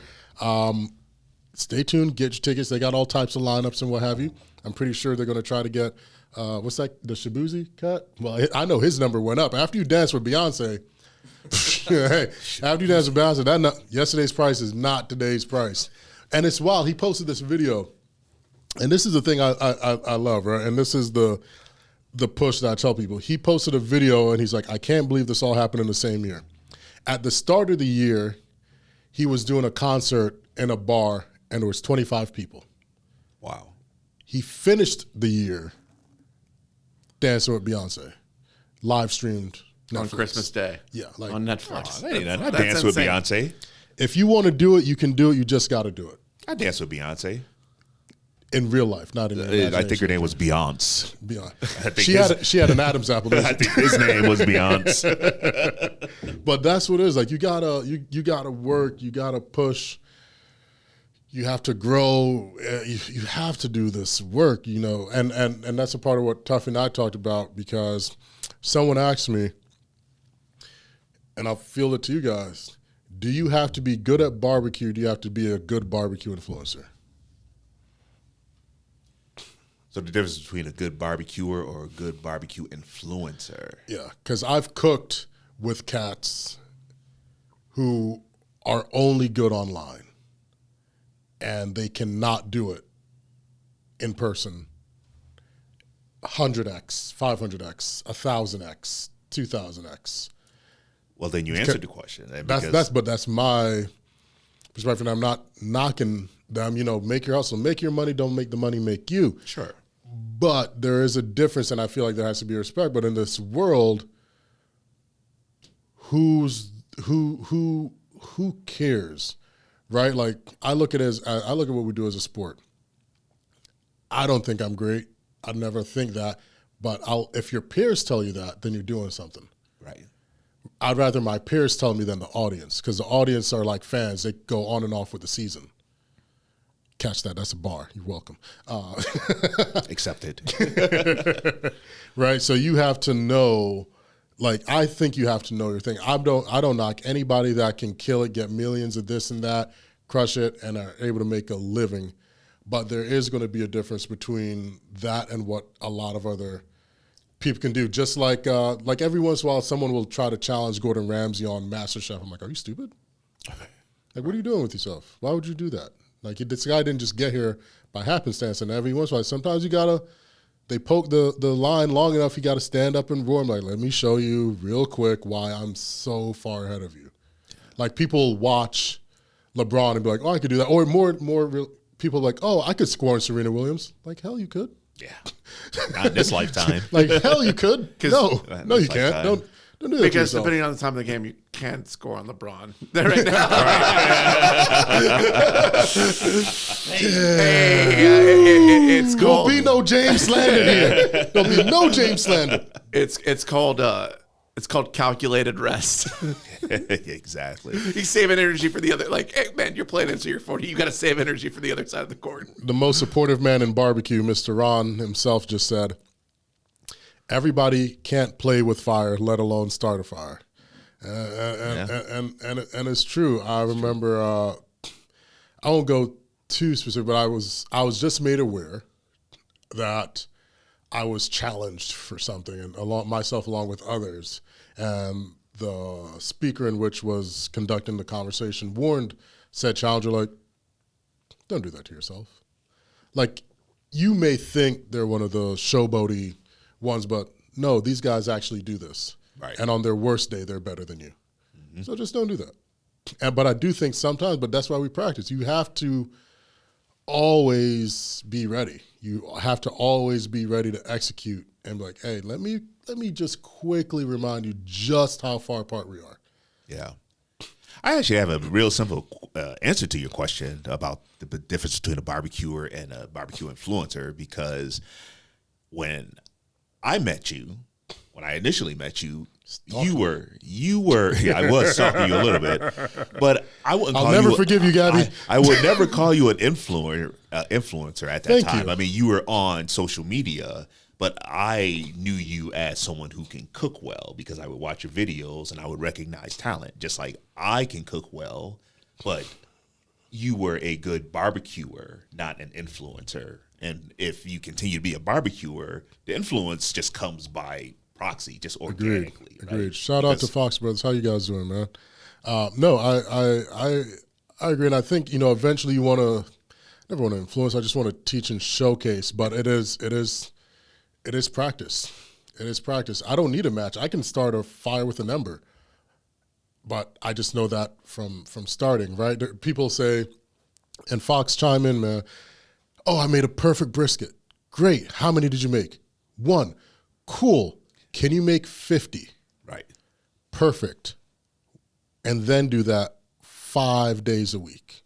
Stay tuned, get your tickets. They got all types of lineups and what have you. I'm pretty sure they're going to try to get, what's that, the Shabuzi cut? Well, I know his number went up. After you dance with Beyonce, hey, after you dance with Beyonce, yesterday's price is not today's price. And it's wild. He posted this video. And this is the thing I love, right? And this is the push that I tell people. He posted a video and he's like, I can't believe this all happened in the same year. At the start of the year, he was doing a concert in a bar and there was 25 people. Wow. He finished the year dancing with Beyonce, live streamed Netflix. On Christmas Day. Yeah, like on Netflix. I dance with insane. Beyonce. if you want to do it, you can do it. You just got to do it I dance with Beyonce. in real life, not in. I think her name was Beyonce. Beyonce. She had an Adam's apple. I think his name was Beyonce. But that's what it is. Like you gotta work. You gotta push. You have to grow. You have to do this work. You know, and that's a part of what Tuffy and I talked about because someone asked me, and I'll field it to you guys. Do you have to be good at barbecue? Do you have to be a good barbecue influencer? So the difference between a good barbecuer or a good barbecue influencer. Yeah, because I've cooked with cats who are only good online, and they cannot do it in person 100x, 500x, 1,000x, 2,000x. Well, then you answered the question. That's my perspective. I'm not knocking them. Make your hustle, make your money. Don't make the money make you. Sure. But there is a difference, and I feel like there has to be respect. But in this world, who cares, right? Like I look at what we do as a sport. I don't think I'm great. I'd never think that. But if your peers tell you that, then you're doing something. Right. I'd rather my peers tell me than the audience, because the audience are like fans. They go on and off with the season. Catch that. That's a bar. You're welcome. Accepted. Right? So you have to know, like, I think you have to know your thing. I don't knock anybody that can kill it, get millions of this and that, crush it, and are able to make a living. But there is going to be a difference between that and what a lot of other people can do. Just like every once in a while, someone will try to challenge Gordon Ramsay on MasterChef. I'm like, are you stupid? Like, what are you doing with yourself? Why would you do that? Like, this guy didn't just get here by happenstance. And every once in a while, sometimes they poke the line long enough, you got to stand up and roar. I'm like, let me show you real quick why I'm so far ahead of you. Like, people watch LeBron and be like, oh, I could do that. Or more real, people are like, oh, I could score in Serena Williams. Like, hell, you could. Yeah. Not in this lifetime. Like, hell, you could. No, you can't. Lifetime. Don't do that. Because depending on the time of the game, you can score on LeBron right now. It's There'll called. be no James slander here. There'll be no James slander. It's called calculated rest. Exactly. You save energy for the other. Like, hey, man, you're playing until you're 40. You got to save energy for the other side of the court. The most supportive man in barbecue, Mr. Ron himself, just said, everybody can't play with fire, let alone start a fire. And it's true. I remember, I won't go too specific, but I was just made aware that I was challenged for something, and myself along with others. And the speaker in which was conducting the conversation warned said challenger, like, don't do that to yourself. Like, you may think they're one of the showboaty ones, but no, these guys actually do this. Right. And on their worst day, they're better than you. Mm-hmm. So just don't do that. But I do think sometimes, but that's why we practice. You have to always be ready. You have to always be ready to execute and be like, hey, let me just quickly remind you just how far apart we are. Yeah. I actually have a real simple answer to your question about the difference between a barbecuer and a barbecue influencer, because when I initially met you, you were yeah, I was stalking you a little bit, but I'll never forgive you, Gabby. I would never call you an influencer at that Thank time. you. I mean, you were on social media, but I knew you as someone who can cook well because I would watch your videos and I would recognize talent. Just like I can cook well, but you were a good barbecuer, not an influencer. And if you continue to be a barbecuer, the influence just comes by proxy, just organically. Agreed. Right? Shout out to Fox Brothers. How you guys doing, man? No, I agree, and I think eventually you never want to influence. I just want to teach and showcase. But it is practice. It is practice. I don't need a match. I can start a fire with an ember, but I just know that from starting. Right? People say, and Fox chime in, man. Oh, I made a perfect brisket. Great. How many did you make? 1. Cool. Can you make 50? Right. Perfect. And then do that 5 days a week.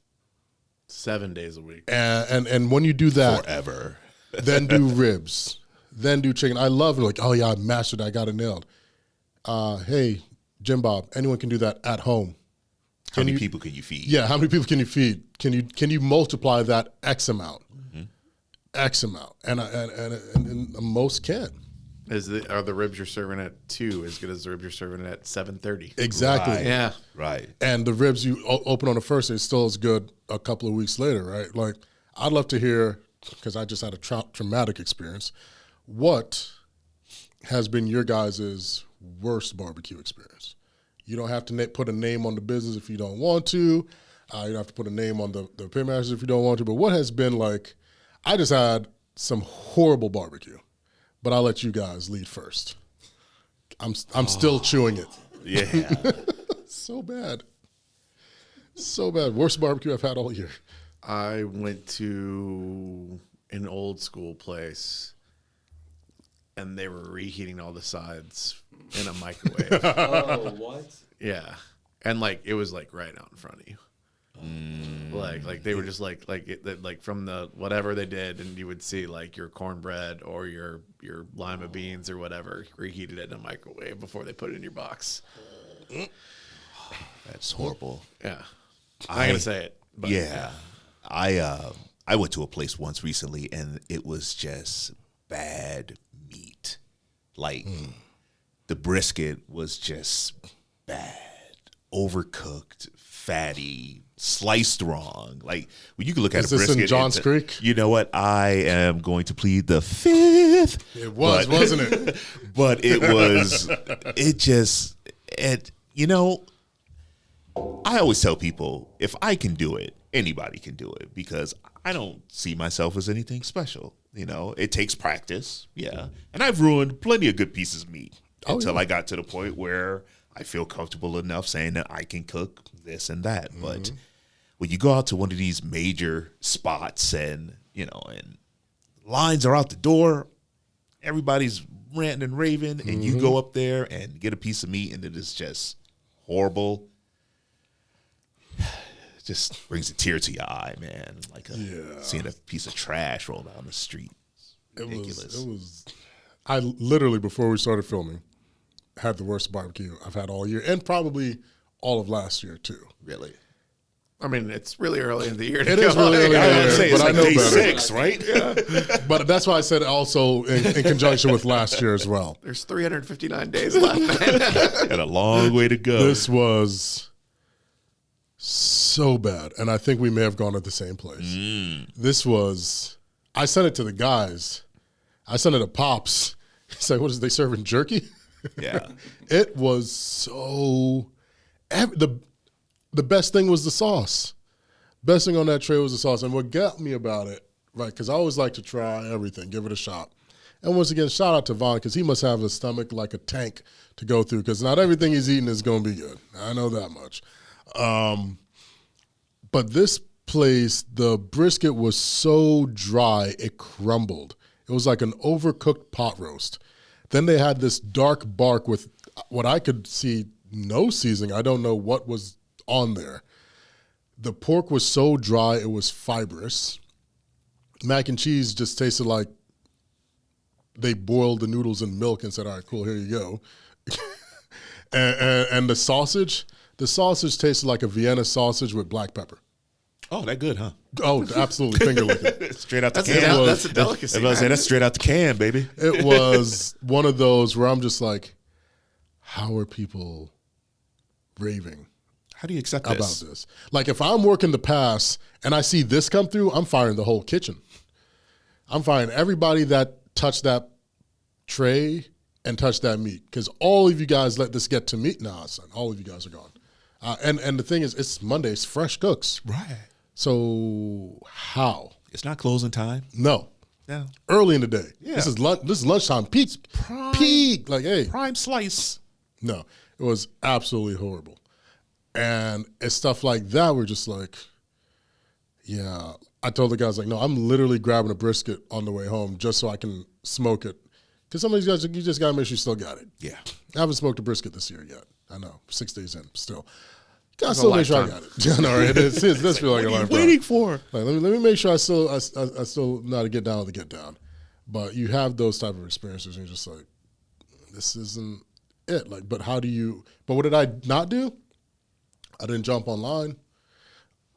7 days a week. And when you do that, Forever. then do ribs, then do chicken. I love it. Like, oh yeah, I mastered it. I got it nailed. Hey, Jim Bob, anyone can do that at home. How many people can you feed? Yeah, how many people can you feed? Can you multiply that X amount? Mm-hmm. X amount. And most can't. Are the ribs you're serving at 2 as good as the ribs you're serving at 7:30? Exactly. Right. Yeah. Right. And the ribs you open on the first day is still as good a couple of weeks later, right? Like, I'd love to hear, because I just had a traumatic experience, what has been your guys' worst barbecue experience? You don't have to put a name on the business if you don't want to. You don't have to put a name on the pit masters if you don't want to. But what has been like, I just had some horrible barbecue, but I'll let you guys lead first. I'm still chewing it. Yeah. So bad. So bad. Worst barbecue I've had all year. I went to an old school place, and they were reheating all the sides in a microwave. Oh, what? Yeah, and like it was like right out in front of you. Like they were just like from the whatever they did, and you would see like your cornbread or your lima beans or whatever reheated it in a microwave before they put it in your box. That's horrible. Yeah, I'm not gonna say it. But Yeah. I went to a place once recently, and it was just bad meat. Like the brisket was just bad, overcooked, fatty, sliced wrong. Like when you can look at Is a this brisket, in Johns it's Creek? You know what? I am going to plead the fifth. It was, wasn't it? But it was. You know, I always tell people, if I can do it, anybody can do it, because I don't see myself as anything special. You know, it takes practice, yeah. And I've ruined plenty of good pieces of meat until I got to the point where I feel comfortable enough saying that I can cook this and that. But when you go out to one of these major spots and, you know, and lines are out the door, everybody's ranting and raving, and you go up there and get a piece of meat and it is just horrible. Just brings a tear to your eye, man. Like seeing a piece of trash roll down the street. It's ridiculous. It was. I literally, before we started filming, had the worst barbecue I've had all year, and probably all of last year too. Really. I mean, it's really early in the year. It is really early in the year, Say, but it's I like know day better. 6, right? But that's why I said also in conjunction with last year as well. There's 359 days left, man. Got a long way to go. This was so bad, and I think we may have gone to the same place. This was. I sent it to the guys. I sent it to Pops. He's like, "What is they serving jerky?" Yeah. It was so. The best thing was the sauce. Best thing on that tray was the sauce, and what got me about it, right? Because I always like to try everything, give it a shot. And once again, shout out to Vaughn, because he must have a stomach like a tank to go through, because not everything he's eating is going to be good. I know that much. But this place, the brisket was so dry, it crumbled. It was like an overcooked pot roast. Then they had this dark bark with what I could see no seasoning. I don't know what was on there. The pork was so dry, it was fibrous. Mac and cheese just tasted like they boiled the noodles in milk and said, all right, cool, here you go. and the sausage tasted like a Vienna sausage with black pepper. Oh, that good, huh? Oh, absolutely, finger licking. Straight out the That's, can. that's a delicacy. I was about to say, man. that's straight out the can, baby. It was one of those where I'm just like, how are people raving How do you accept about this? this? Like, if I'm working the pass and I see this come through, I'm firing the whole kitchen. I'm firing everybody that touched that tray and touched that meat, because all of you guys let this get to me. Nah, son, all of you guys are gone. And the thing is, it's Monday, it's fresh cooks. Right. So how? It's not closing time. No. No. Early in the day. Yeah. This is lunchtime. Peak. Peak. Like, hey. Prime slice. No, it was absolutely horrible. And it's stuff like that. We're just like, yeah. I told the guys, like, no, I'm literally grabbing a brisket on the way home just so I can smoke it. Because some of these guys, you just got to make sure you still got it. Yeah. I haven't smoked a brisket this year yet. I know, 6 days in, still. Gotta still make sure I got it. Yeah, no, right? It does feel like a lifetime. Waiting for. Like, let me make sure I still know how to get down with the get down. But you have those type of experiences, and you're just like, this isn't it. Like, but how do you? But what did I not do? I didn't jump online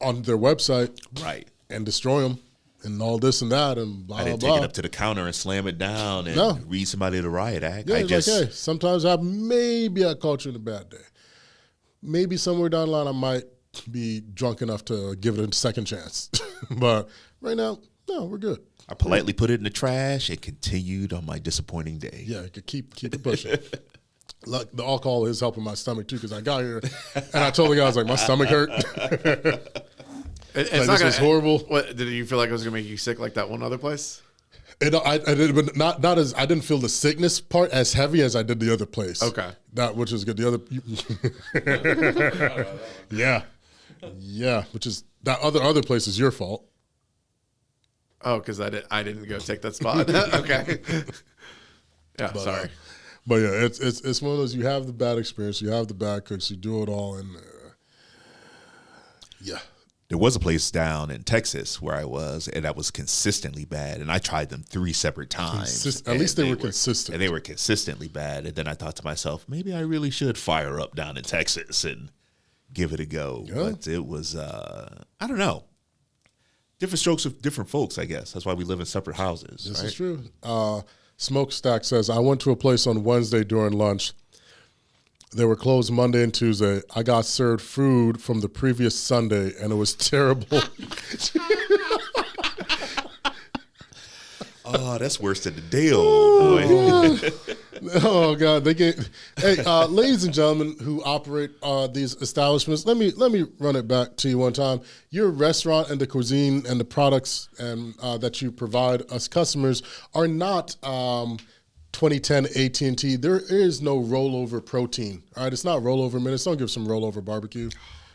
on their website, Right. and destroy them and all this and that and blah I didn't blah take blah. it up to the counter and slam it down and No. read somebody the riot act. Yeah, I it's just like, hey, sometimes I caught you in a bad day. Maybe somewhere down the line I might be drunk enough to give it a second chance. But right now, no, we're good. I politely put it in the trash and continued on my disappointing day. Yeah, you could keep it pushing. Like, the alcohol is helping my stomach too, because I got here and I told the guy, I was like, my stomach hurt. It's Like, not this was horrible. What did you feel like it was gonna make you sick like that one other place? I did, but not as I didn't feel the sickness part as heavy as I did the other place. Okay, that which is good. The other, yeah, which is that other place is your fault. Oh, because I didn't go take that spot. Okay. Yeah, But, sorry. But yeah, it's one of those. You have the bad experience, you have the bad cooks, you do it all, and yeah. There was a place down in Texas where I was, and that was consistently bad. And I tried them 3 separate times. At least they were consistent. And they were consistently bad. And then I thought to myself, maybe I really should fire up down in Texas and give it a go. Yeah. But it was, I don't know. Different strokes of different folks, I guess. That's why we live in separate houses. This is true. Smokestack says, I went to a place on Wednesday during lunch. They were closed Monday and Tuesday. I got served food from the previous Sunday, and it was terrible. Oh, that's worse than the day old boy. Oh God, they get. Hey, ladies and gentlemen who operate these establishments, let me run it back to you one time. Your restaurant and the cuisine and the products and that you provide us customers are not 2010 AT&T. There is no rollover protein. All right, it's not rollover minutes. Don't give some rollover barbecue.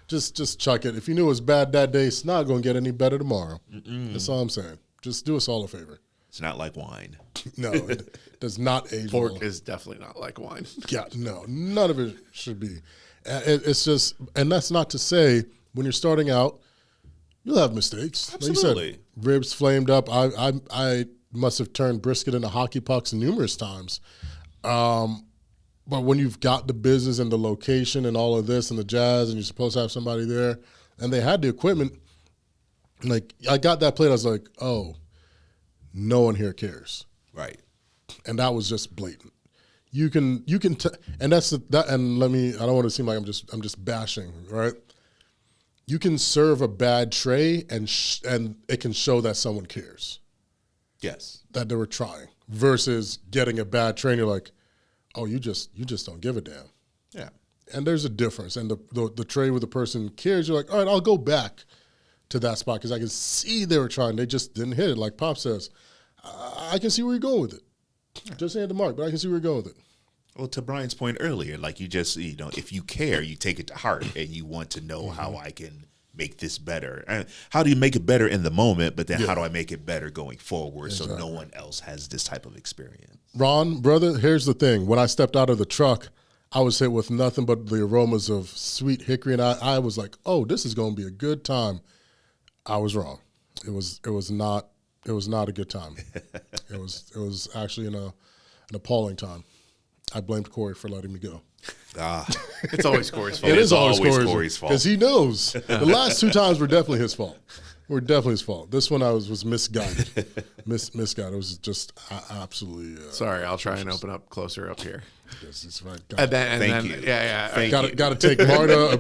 Just chuck it. If you knew it was bad that day, it's not going to get any better tomorrow. That's all I'm saying. Just do us all a favor. It's not like wine. No, it does not age Pork well. is definitely not like wine. Yeah, no, none of it should be. It's just, and that's not to say when you're starting out, you'll have mistakes. Absolutely. Like you said, ribs flamed up. I must have turned brisket into hockey pucks numerous times. But when you've got the business and the location and all of this and the jazz, and you're supposed to have somebody there, and they had the equipment, like I got that plate, I was like, oh, no one here cares. Right. And that was just blatant. You can, and that's that. And I don't want to seem like I'm just bashing, right? You can serve a bad tray, and it can show that someone cares. Yes. That they were trying, versus getting a bad tray, and you're like, oh, you just don't give a damn. Yeah. And there's a difference. And the tray where the person cares, you're like, all right, I'll go back to that spot because I can see they were trying. They just didn't hit it. Like Pop says, I can see where you're going with it. Just hit the mark, but I can see where you're going with it. Well, to Brian's point earlier, like you just, if you care, you take it to heart and you want to know how I can make this better. And how do you make it better in the moment, but then how do I make it better going forward so no one else has this type of experience? Ron, brother, here's the thing. When I stepped out of the truck, I was hit with nothing but the aromas of sweet hickory, and I was like, oh, this is going to be a good time. I was wrong. It was not a good time. It was actually an appalling time. I blamed Corey for letting me go. It's always Corey's fault. It is always Corey's fault. because he knows. The last 2 times were definitely his fault. This one I was misguided. Misguided. It was just absolutely. Sorry, I'll try and open up closer up here. It's right. Thank you. Yeah. Got to take Marta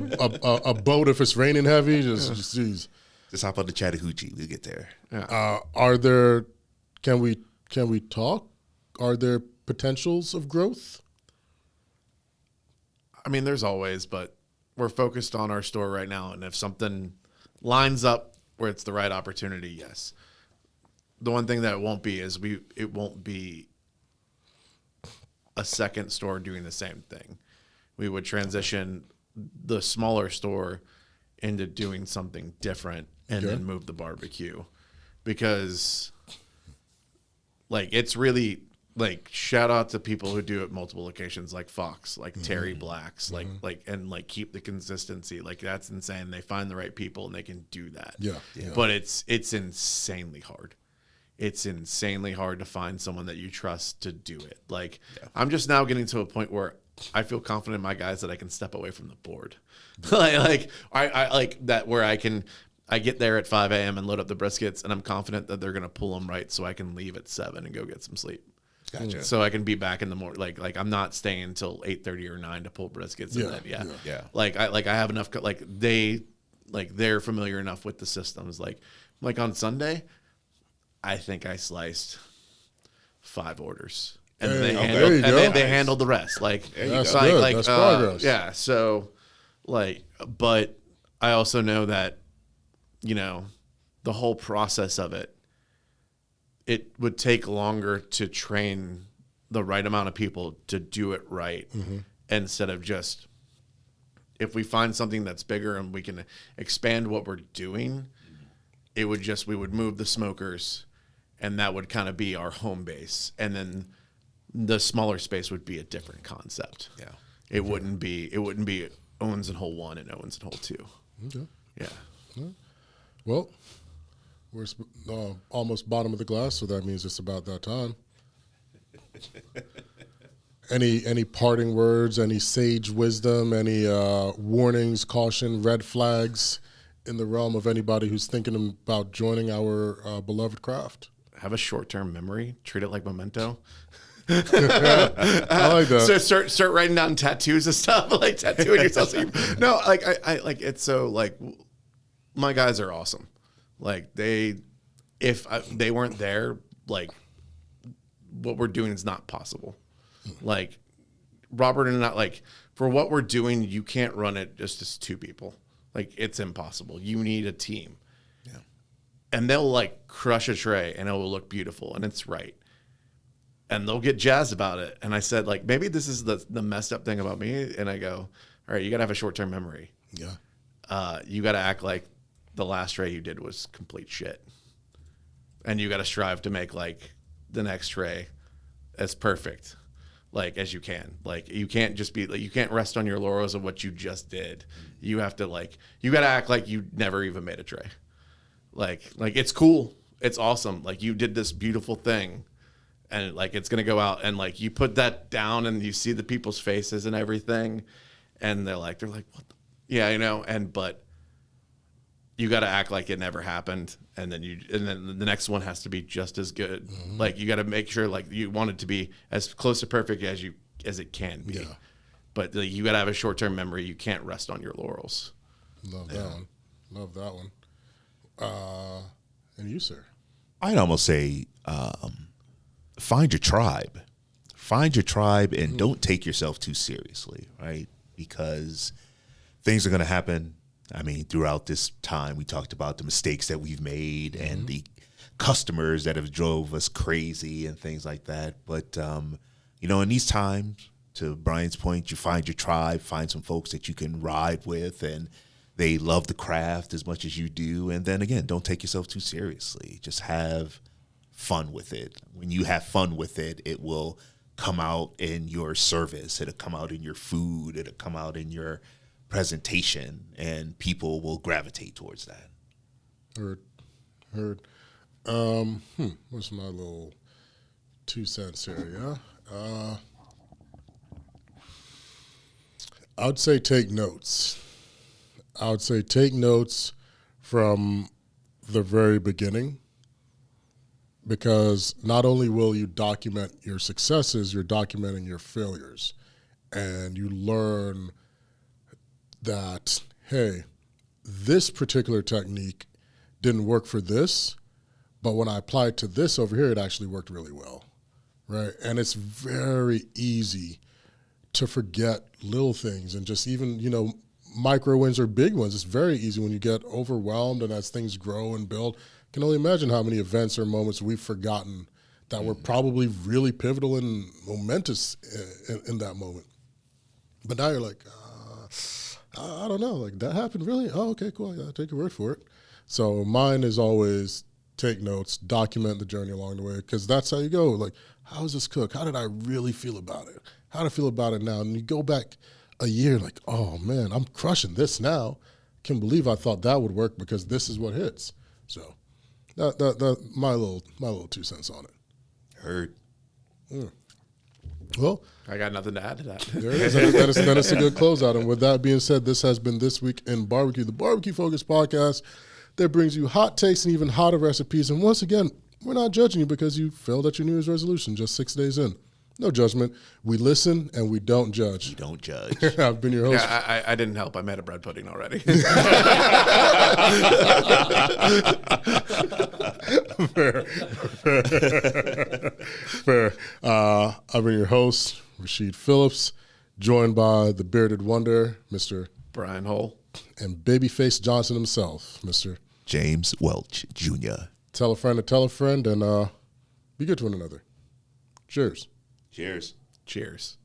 a boat if it's raining heavy. Just geez. Just hop on the Chattahoochee. We'll get there. Yeah. Can we talk? Are there potentials of growth? I mean, there's always, but we're focused on our store right now. And if something lines up where it's the right opportunity, yes. The one thing that it won't be is it won't be a second store doing the same thing. We would transition the smaller store into doing something different and then move the barbecue, because like it's really like shout out to people who do it multiple locations, like Fox, like Terry Blacks, like keep the consistency. Like that's insane. They find the right people and they can do that. Yeah. But it's insanely hard. It's insanely hard to find someone that you trust to do it. Like I'm just now getting to a point where I feel confident in my guys that I can step away from the board. I like that, where I get there at 5 a.m. and load up the briskets, and I'm confident that they're going to pull them right so I can leave at 7 and go get some sleep. Gotcha. So I can be back in the morning. Like I'm not staying until 8:30 or 9 to pull briskets. Yeah. Like I have enough. They're familiar enough with the systems. Like on Sunday, I think I sliced 5 orders. and then they Hey, handled there you go. they handled the rest. Like That's like, good. like That's progress. yeah. So like, but I also know that the whole process of it would take longer to train the right amount of people to do it right instead of just, if we find something that's bigger and we can expand what we're doing, we would move the smokers and that would kind of be our home base. And then the smaller space would be a different concept. Yeah. It wouldn't be Owens and Hole 1 and Owens and Hole 2. Okay. Yeah. Well, we're almost bottom of the glass, so that means it's about that time. Any parting words, any sage wisdom, any warnings, caution, red flags in the realm of anybody who's thinking about joining our beloved craft? Have a short-term memory. Treat it like memento. I like that. So start writing down tattoos and stuff, like tattooing yourself. No, like I like it's so like my guys are awesome. Like if they weren't there, like what we're doing is not possible. Like Robert and not like for what we're doing, you can't run it just as two people. Like it's impossible. You need a team. Yeah. And they'll like crush a tray and it will look beautiful and it's right. And they'll get jazzed about it. And I said, like, maybe this is the messed up thing about me. And I go, all right, you got to have a short-term memory. Yeah. You got to act like the last tray you did was complete shit. And you got to strive to make, like, the next tray as perfect, like, as you can. Like, you can't just be, like, you can't rest on your laurels of what you just did. You have to, like, you got to act like you never even made a tray. Like, it's cool. It's awesome. Like, you did this beautiful thing. And like it's gonna go out, and like you put that down, and you see the people's faces and everything, and they're like, what? Yeah, and but you got to act like it never happened, and then the next one has to be just as good. Mm-hmm. Like you got to make sure like you want it to be as close to perfect as it can be. Yeah. But like, you got to have a short-term memory. You can't rest on your laurels. Love that one. Love that one. And you, sir? I'd almost say. Find your tribe. Find your tribe and don't take yourself too seriously, right? Because things are going to happen. I mean, throughout this time, we talked about the mistakes that we've made and the customers that have drove us crazy and things like that. But, in these times, to Brian's point, you find your tribe, find some folks that you can ride with and they love the craft as much as you do. And then again, don't take yourself too seriously. Just have fun with it. When you have fun with it, it will come out in your service. It'll come out in your food. It'll come out in your presentation, and people will gravitate towards that. Heard. What's my little 2 cents here? Yeah. I would say take notes. I would say take notes from the very beginning. Because not only will you document your successes, you're documenting your failures. And you learn that, hey, this particular technique didn't work for this, but when I applied to this over here, it actually worked really well, right? And it's very easy to forget little things and just even, micro wins or big ones. It's very easy when you get overwhelmed and as things grow and build. Can only imagine how many events or moments we've forgotten that were probably really pivotal and momentous in that moment. But now you're like, I don't know, like that happened really? Oh, okay, cool. I gotta take your word for it. So mine is always take notes, document the journey along the way, because that's how you go. Like, how's this cook? How did I really feel about it? How do I feel about it now? And you go back a year, like, oh man, I'm crushing this now. Can't believe I thought that would work because this is what hits. So. That my little 2 cents on it. Heard. Well, I got nothing to add to that. There it is. That is a good closeout. And with that being said, this has been This Week in Barbecue, the barbecue focused podcast that brings you hot takes and even hotter recipes. And once again, we're not judging you because you failed at your New Year's resolution just 6 days in. No judgment. We listen and we don't judge. You don't judge. I've been your host. Yeah, I didn't help. I made a bread pudding already. Fair. I've been your host, Rasheed Phillips, joined by the bearded wonder, Mr. Bryan Hull. and Babyface Johnson himself, Mr. James Welch Jr. Tell a friend to tell a friend, and be good to one another. Cheers. Cheers. Cheers.